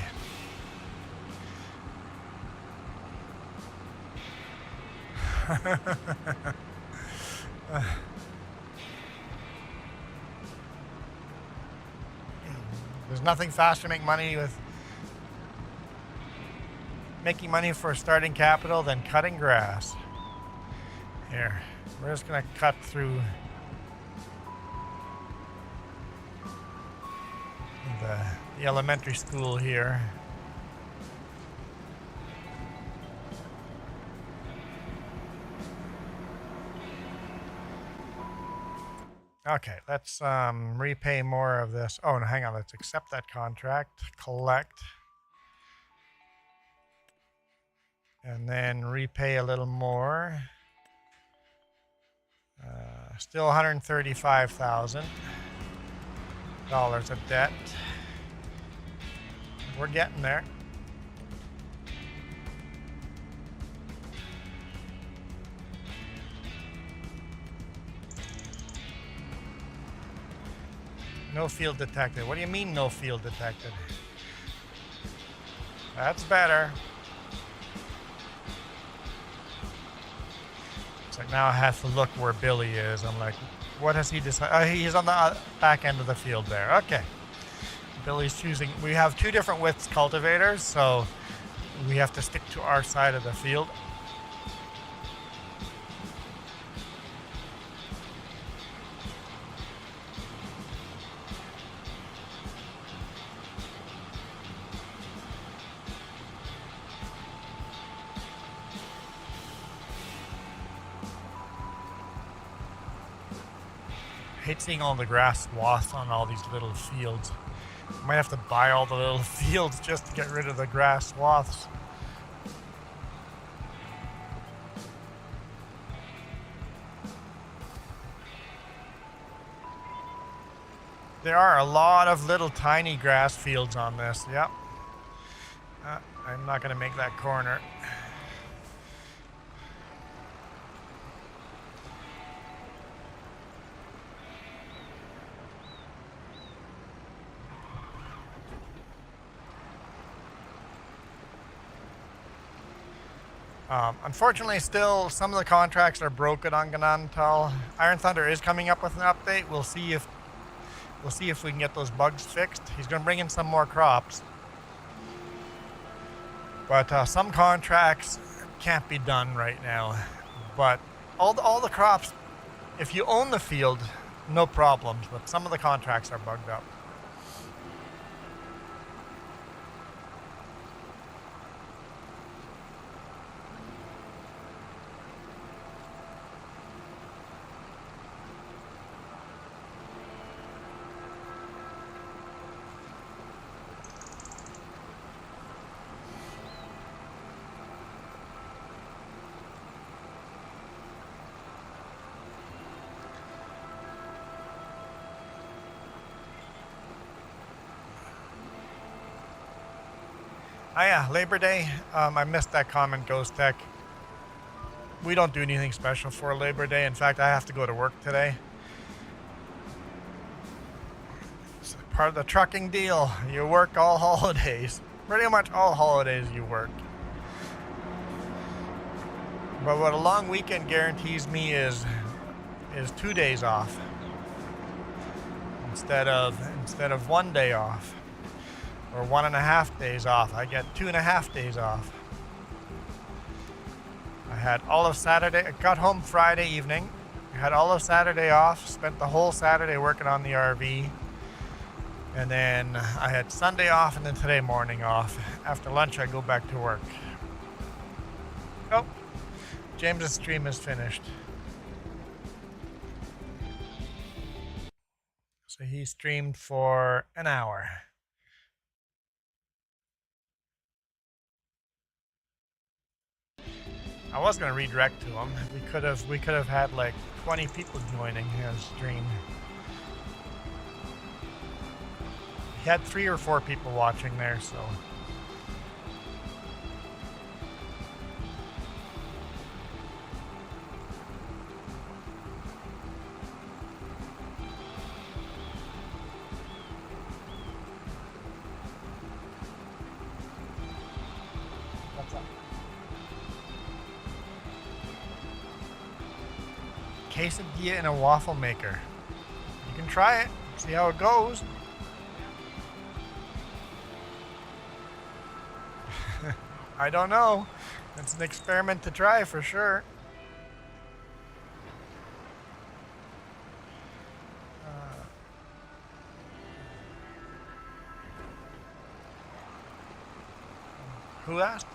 There's nothing faster to make money with making money for starting capital than cutting grass. Here, we're just gonna cut through the elementary school here. Okay, let's repay more of this. Oh, no, hang on. Let's accept that contract, collect, and then repay a little more. Still $135,000 of debt. We're getting there. No field detected. What do you mean no field detected? That's better. It's like now I have to look where Billy is. I'm like, what has he decided? Oh, he's on the back end of the field there. Okay. Billy's choosing. We have two different widths cultivators, so we have to stick to our side of the field. I hate seeing all the grass swaths on all these little fields. I might have to buy all the little fields just to get rid of the grass swaths. There are a lot of little tiny grass fields on this. Yep. I'm not going to make that corner. Unfortunately, still some of the contracts are broken on Gnadenthal. Iron Thunder is coming up with an update. We'll see if we can get those bugs fixed. He's going to bring in some more crops, but some contracts can't be done right now. But all the crops, if you own the field, no problems. But some of the contracts are bugged up. Oh yeah, Labor Day. I missed that comment, Ghost Tech. We don't do anything special for Labor Day. In fact, I have to go to work today. It's part of the trucking deal. You work all holidays. Pretty much all holidays you work. But what a long weekend guarantees me is 2 days off instead of 1 day off, or 1.5 days off. I get 2.5 days off. I had all of Saturday. I got home Friday evening. I had all of Saturday off. Spent the whole Saturday working on the RV. And then I had Sunday off, and then today morning off. After lunch, I go back to work. Oh, James's stream is finished. So he streamed for an hour. I was gonna redirect to him. We could have had like 20 people joining his stream. He had 3 or 4 people watching there, so. What's up? Quesadilla in a waffle maker. You can try it, see how it goes. I don't know. It's an experiment to try for sure. Who asked?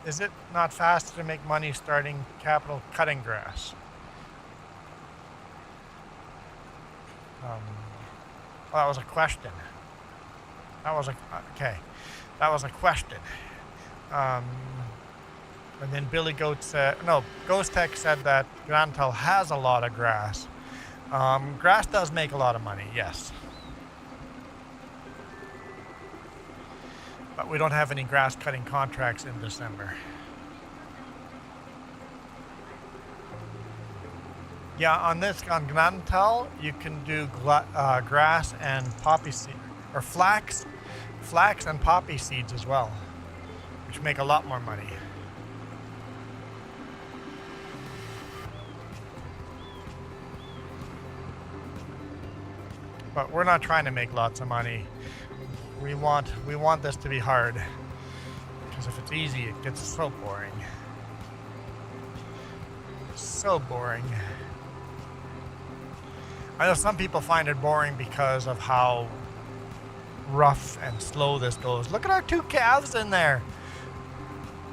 Is it not faster to make money starting capital cutting grass? Well, that was a question. That was okay. That was a question. And then Billy Goat said, no, Ghost Tech said that Gnadenthal has a lot of grass. Grass does make a lot of money, yes. But we don't have any grass cutting contracts in December. Yeah, on Gnadenthal, you can do grass and poppy seed, or flax and poppy seeds as well, which make a lot more money. But we're not trying to make lots of money. We want this to be hard, because if it's easy, it gets so boring. So boring. I know some people find it boring because of how rough and slow this goes. Look at our 2 calves in there.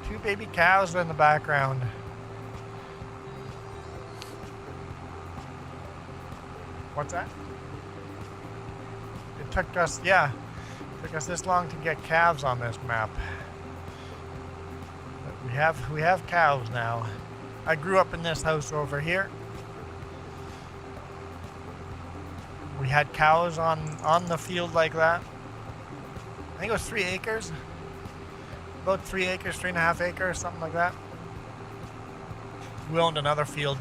2 baby calves in the background. What's that? It took us this long to get calves on this map. But we have cows now. I grew up in this house over here. We had cows on the field like that. I think it was 3 acres. About 3 acres, 3.5 acres, something like that. We owned another field.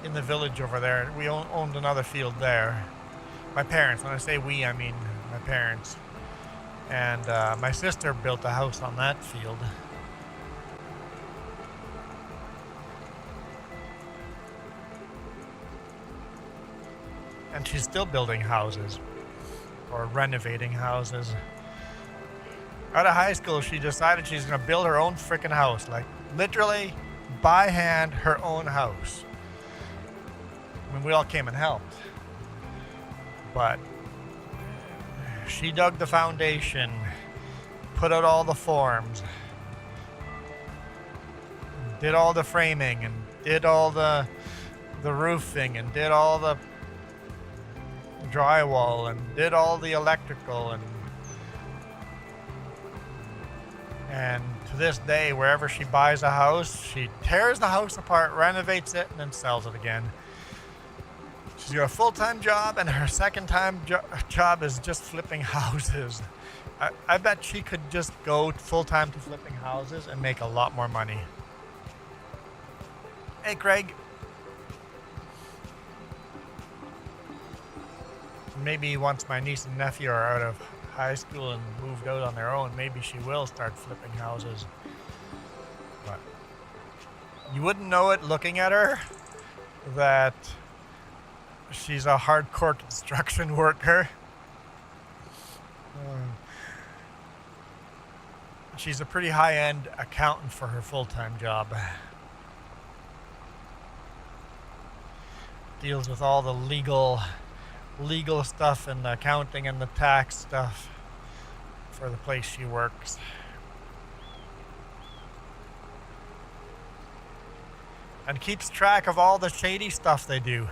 In the village over there. We owned another field there. My parents, when I say we, I mean my parents. And my sister built a house on that field. And she's still building houses, or renovating houses. Out of high school, she decided she's gonna build her own freaking house. Like, literally, by hand, her own house. I mean, we all came and helped. But she dug the foundation, put out all the forms, did all the framing, and did all the roofing, and did all the drywall, and did all the electrical, and to this day, wherever she buys a house, she tears the house apart, renovates it, and then sells it again. She's got a full-time job, and her second-time job is just flipping houses. I bet she could just go full-time to flipping houses and make a lot more money. Hey, Craig. Maybe once my niece and nephew are out of high school and moved out on their own, maybe she will start flipping houses. But you wouldn't know it looking at her that she's a hardcore construction worker. She's a pretty high-end accountant for her full-time job. Deals with all the legal stuff and the accounting and the tax stuff for the place she works. And keeps track of all the shady stuff they do.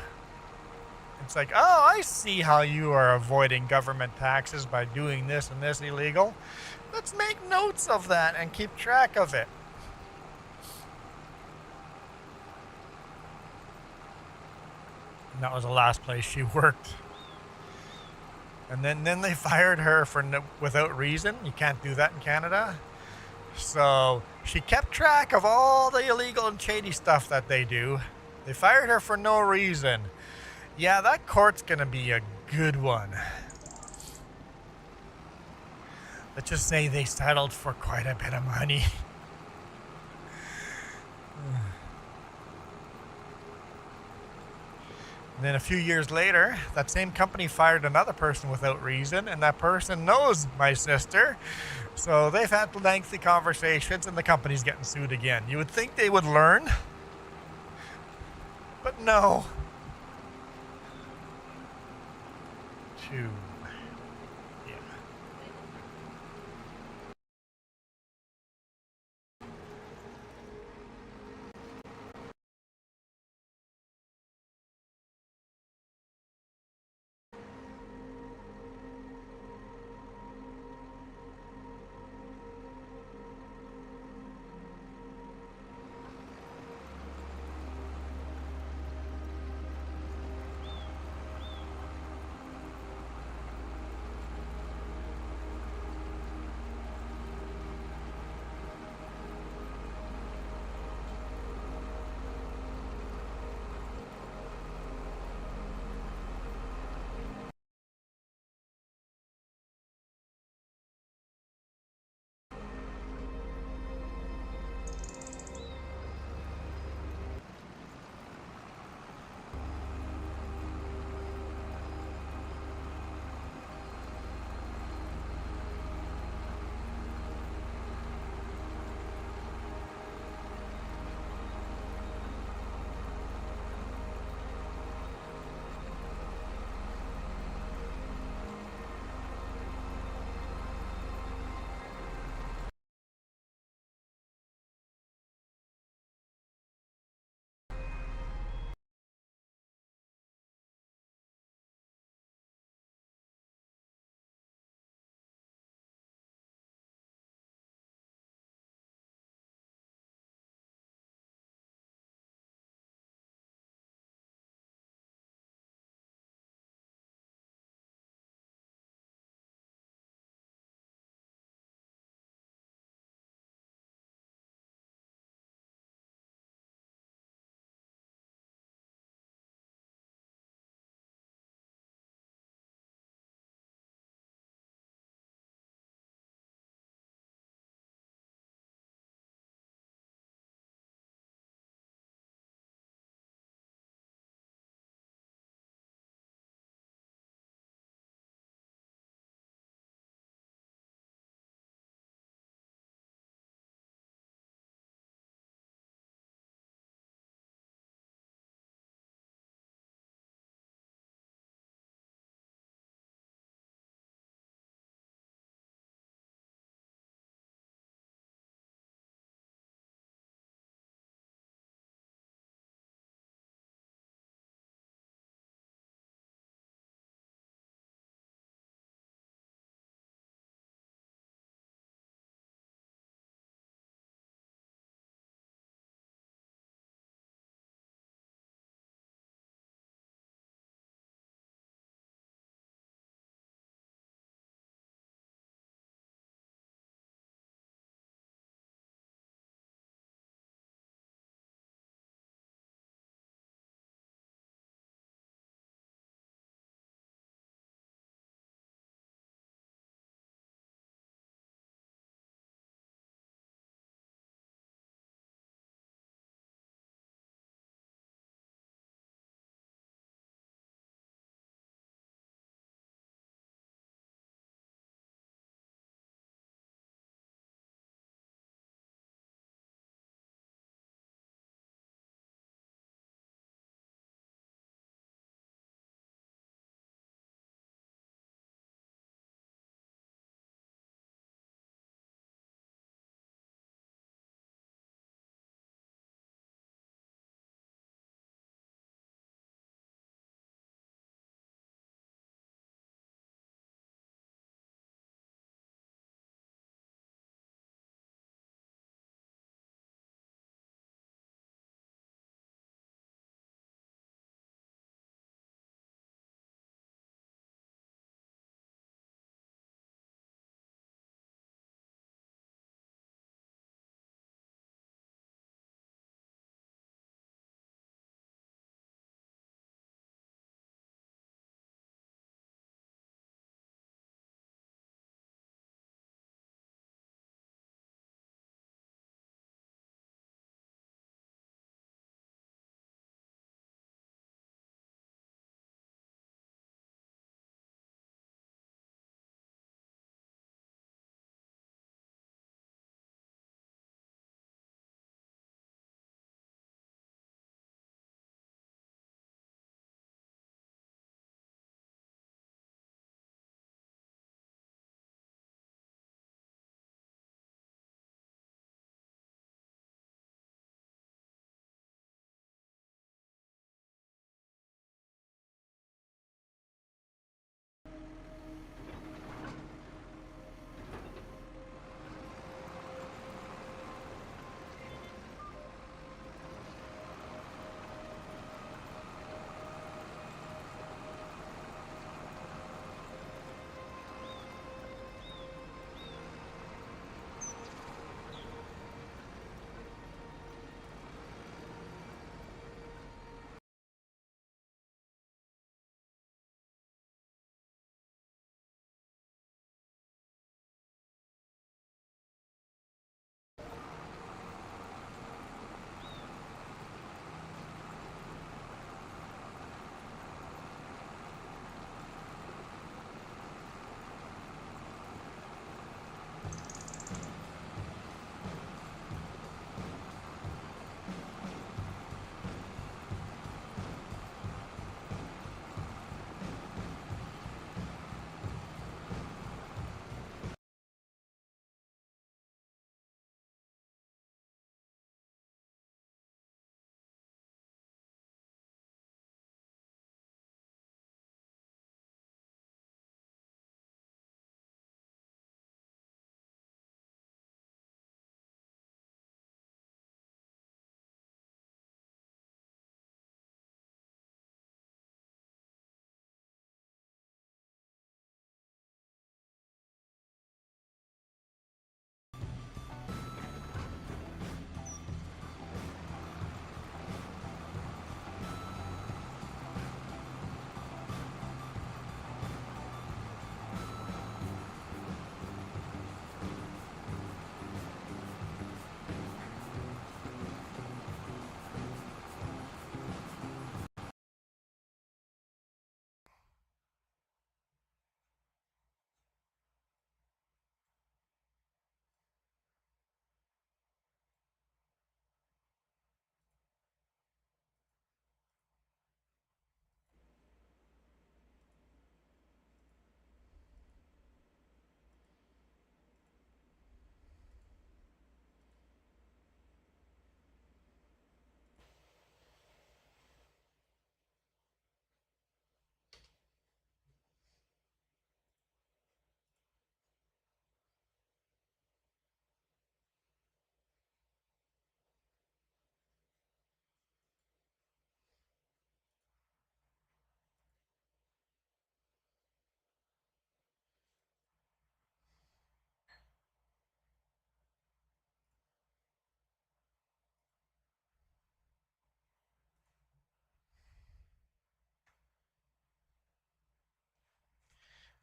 It's like, oh, I see how you are avoiding government taxes by doing this and this illegal. Let's make notes of that and keep track of it. And that was the last place she worked. And then they fired her for without reason. You can't do that in Canada. So she kept track of all the illegal and shady stuff that they do. They fired her for no reason. Yeah, that court's gonna be a good one. Let's just say they settled for quite a bit of money. And then a few years later, that same company fired another person without reason, and that person knows my sister. So they've had lengthy conversations, and the company's getting sued again. You would think they would learn, but no. Two. Yeah.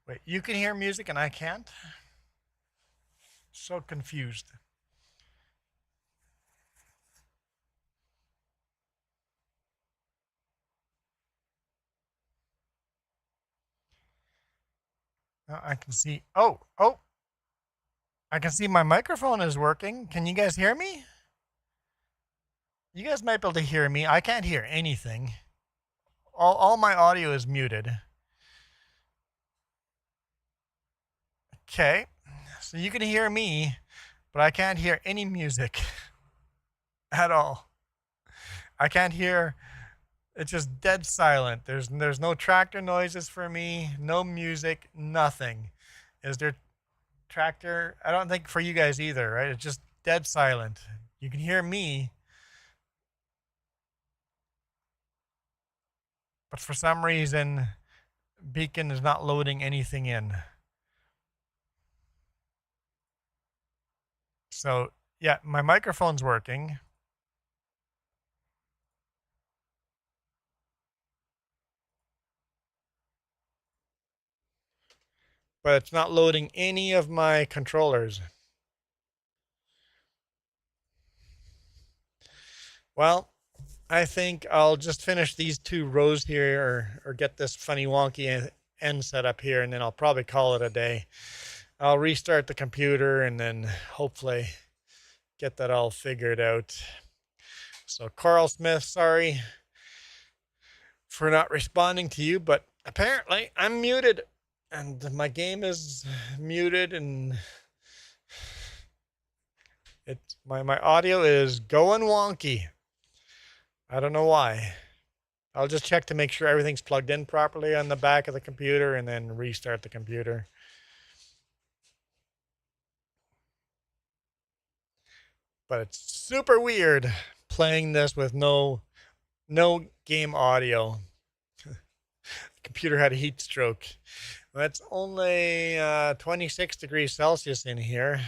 Wait, you can hear music and I can't? So confused. I can see. Oh, I can see my microphone is working. Can you guys hear me? You guys might be able to hear me. I can't hear anything. All my audio is muted. Okay, so you can hear me, but I can't hear any music at all. I can't hear. It's just dead silent. There's no tractor noises for me, no music, nothing. Is there tractor? I don't think for you guys either, right? It's just dead silent. You can hear me, but for some reason, Beacon is not loading anything in. So yeah, my microphone's working. But it's not loading any of my controllers. Well, I think I'll just finish these 2 rows here or get this funny wonky end set up here, and then I'll probably call it a day. I'll restart the computer and then hopefully get that all figured out. So Carl Smith, sorry for not responding to you, but apparently I'm muted and my game is muted and my audio is going wonky. I don't know why. I'll just check to make sure everything's plugged in properly on the back of the computer and then restart the computer. But it's super weird playing this with no game audio. The computer had a heat stroke. It's only 26 degrees Celsius in here.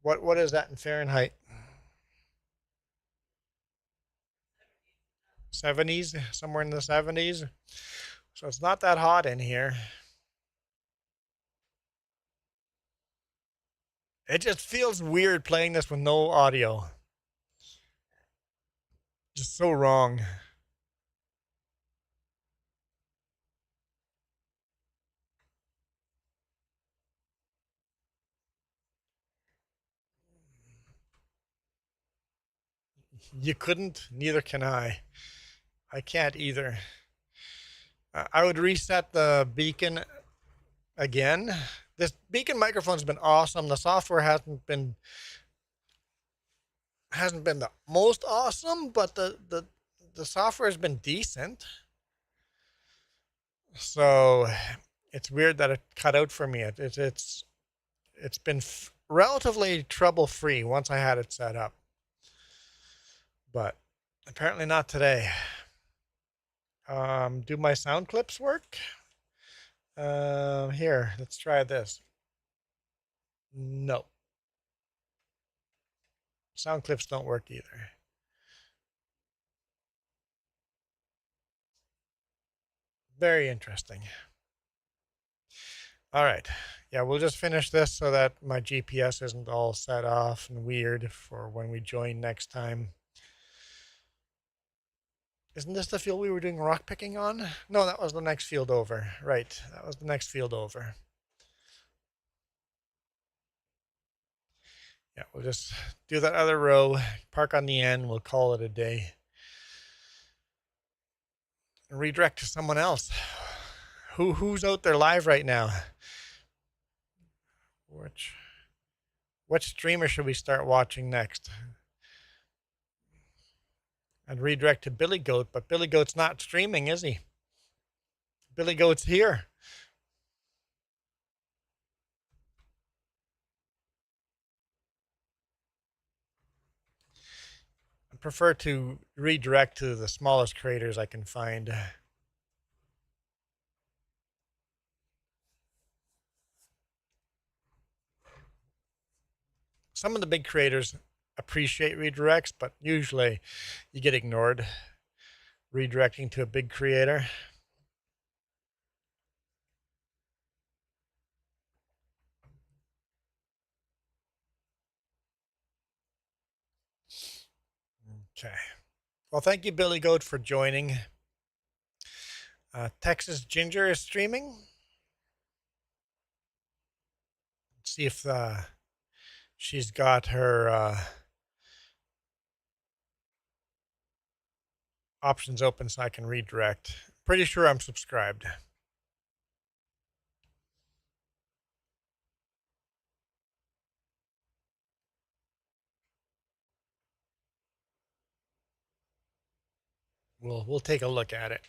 What is that in Fahrenheit? 70s, somewhere in the 70s. So it's not that hot in here. It just feels weird playing this with no audio. Just so wrong. You couldn't, neither can I. I can't either. I would reset the Beacon again. This Beacon microphone's been awesome. The software hasn't been the most awesome, but the software has been decent. So it's weird that it cut out for me. It's been relatively trouble-free once I had it set up, but apparently not today. Do my sound clips work? Here, let's try this. No. Sound clips don't work either. Very interesting. All right. Yeah, we'll just finish this so that my GPS isn't all set off and weird for when we join next time. Isn't this the field we were doing rock picking on? No, that was the next field over. Right, that was the next field over. Yeah, we'll just do that other row, park on the end, we'll call it a day. And redirect to someone else. Who's out there live right now? Which streamer should we start watching next? And redirect to Billy Goat, but Billy Goat's not streaming, is he? Billy Goat's here. I prefer to redirect to the smallest creators I can find. Some of the big creators appreciate redirects, but usually you get ignored redirecting to a big creator. Okay. Well, thank you, Billy Goat, for joining. Texas Ginger is streaming. Let's see if she's got her options open so I can redirect. Pretty sure I'm subscribed. We'll take a look at it.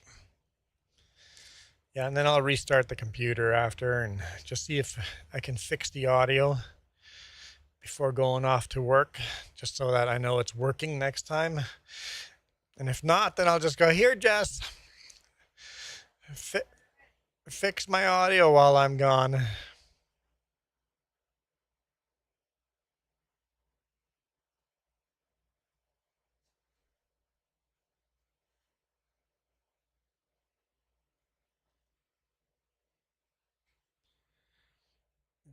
Yeah, and then I'll restart the computer after and just see if I can fix the audio before going off to work, just so that I know it's working next time. And if not, then I'll just go, here, Jess, fix my audio while I'm gone.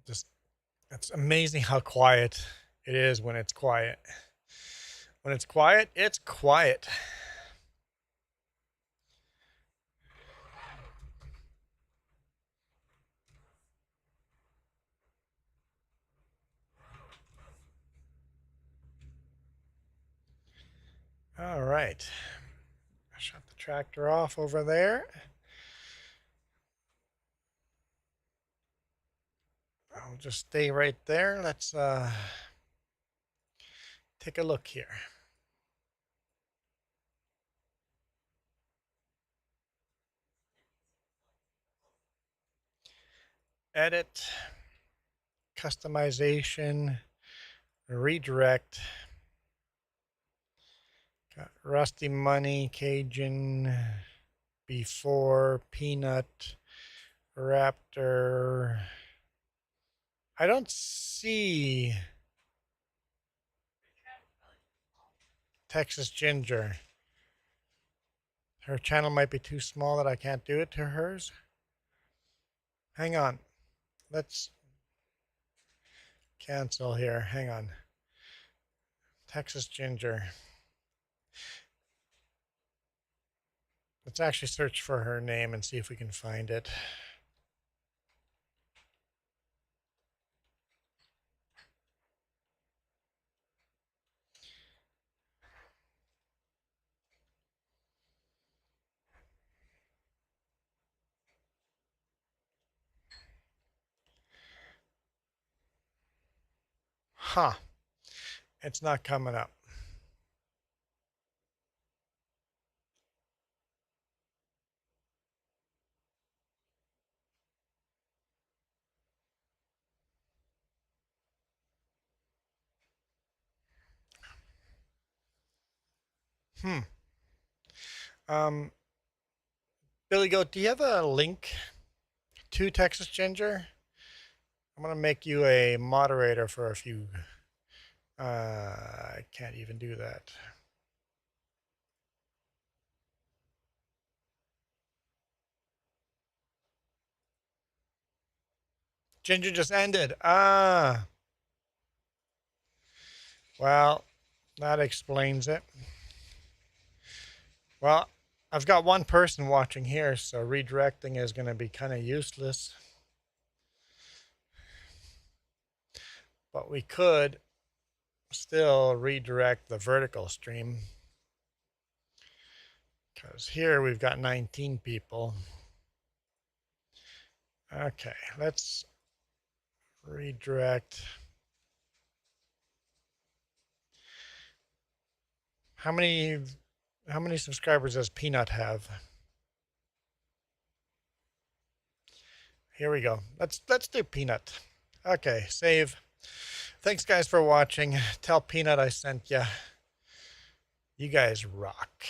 Just, it's amazing how quiet it is when it's quiet. When it's quiet, it's quiet. All right. I shut the tractor off over there. I'll just stay right there. Let's take a look here. Edit, customization, redirect. Got Rusty Money, Cajun, before, Peanut, Raptor. I don't see Texas Ginger. Her channel might be too small that I can't do it to hers. Hang on. Let's cancel here. Hang on. Texas Ginger. Let's actually search for her name and see if we can find it. Huh. It's not coming up. Billy Goat, do you have a link to Texas Ginger? I'm going to make you a moderator for a few. I can't even do that. Ginger just ended. Ah. Well, that explains it. Well, I've got one person watching here, so redirecting is going to be kind of useless. But we could still redirect the vertical stream, because here we've got 19 people. Okay, let's redirect. How many subscribers does Peanut have? Here we go. Let's do Peanut. Okay, save. Thanks guys for watching. Tell Peanut I sent ya. You guys rock.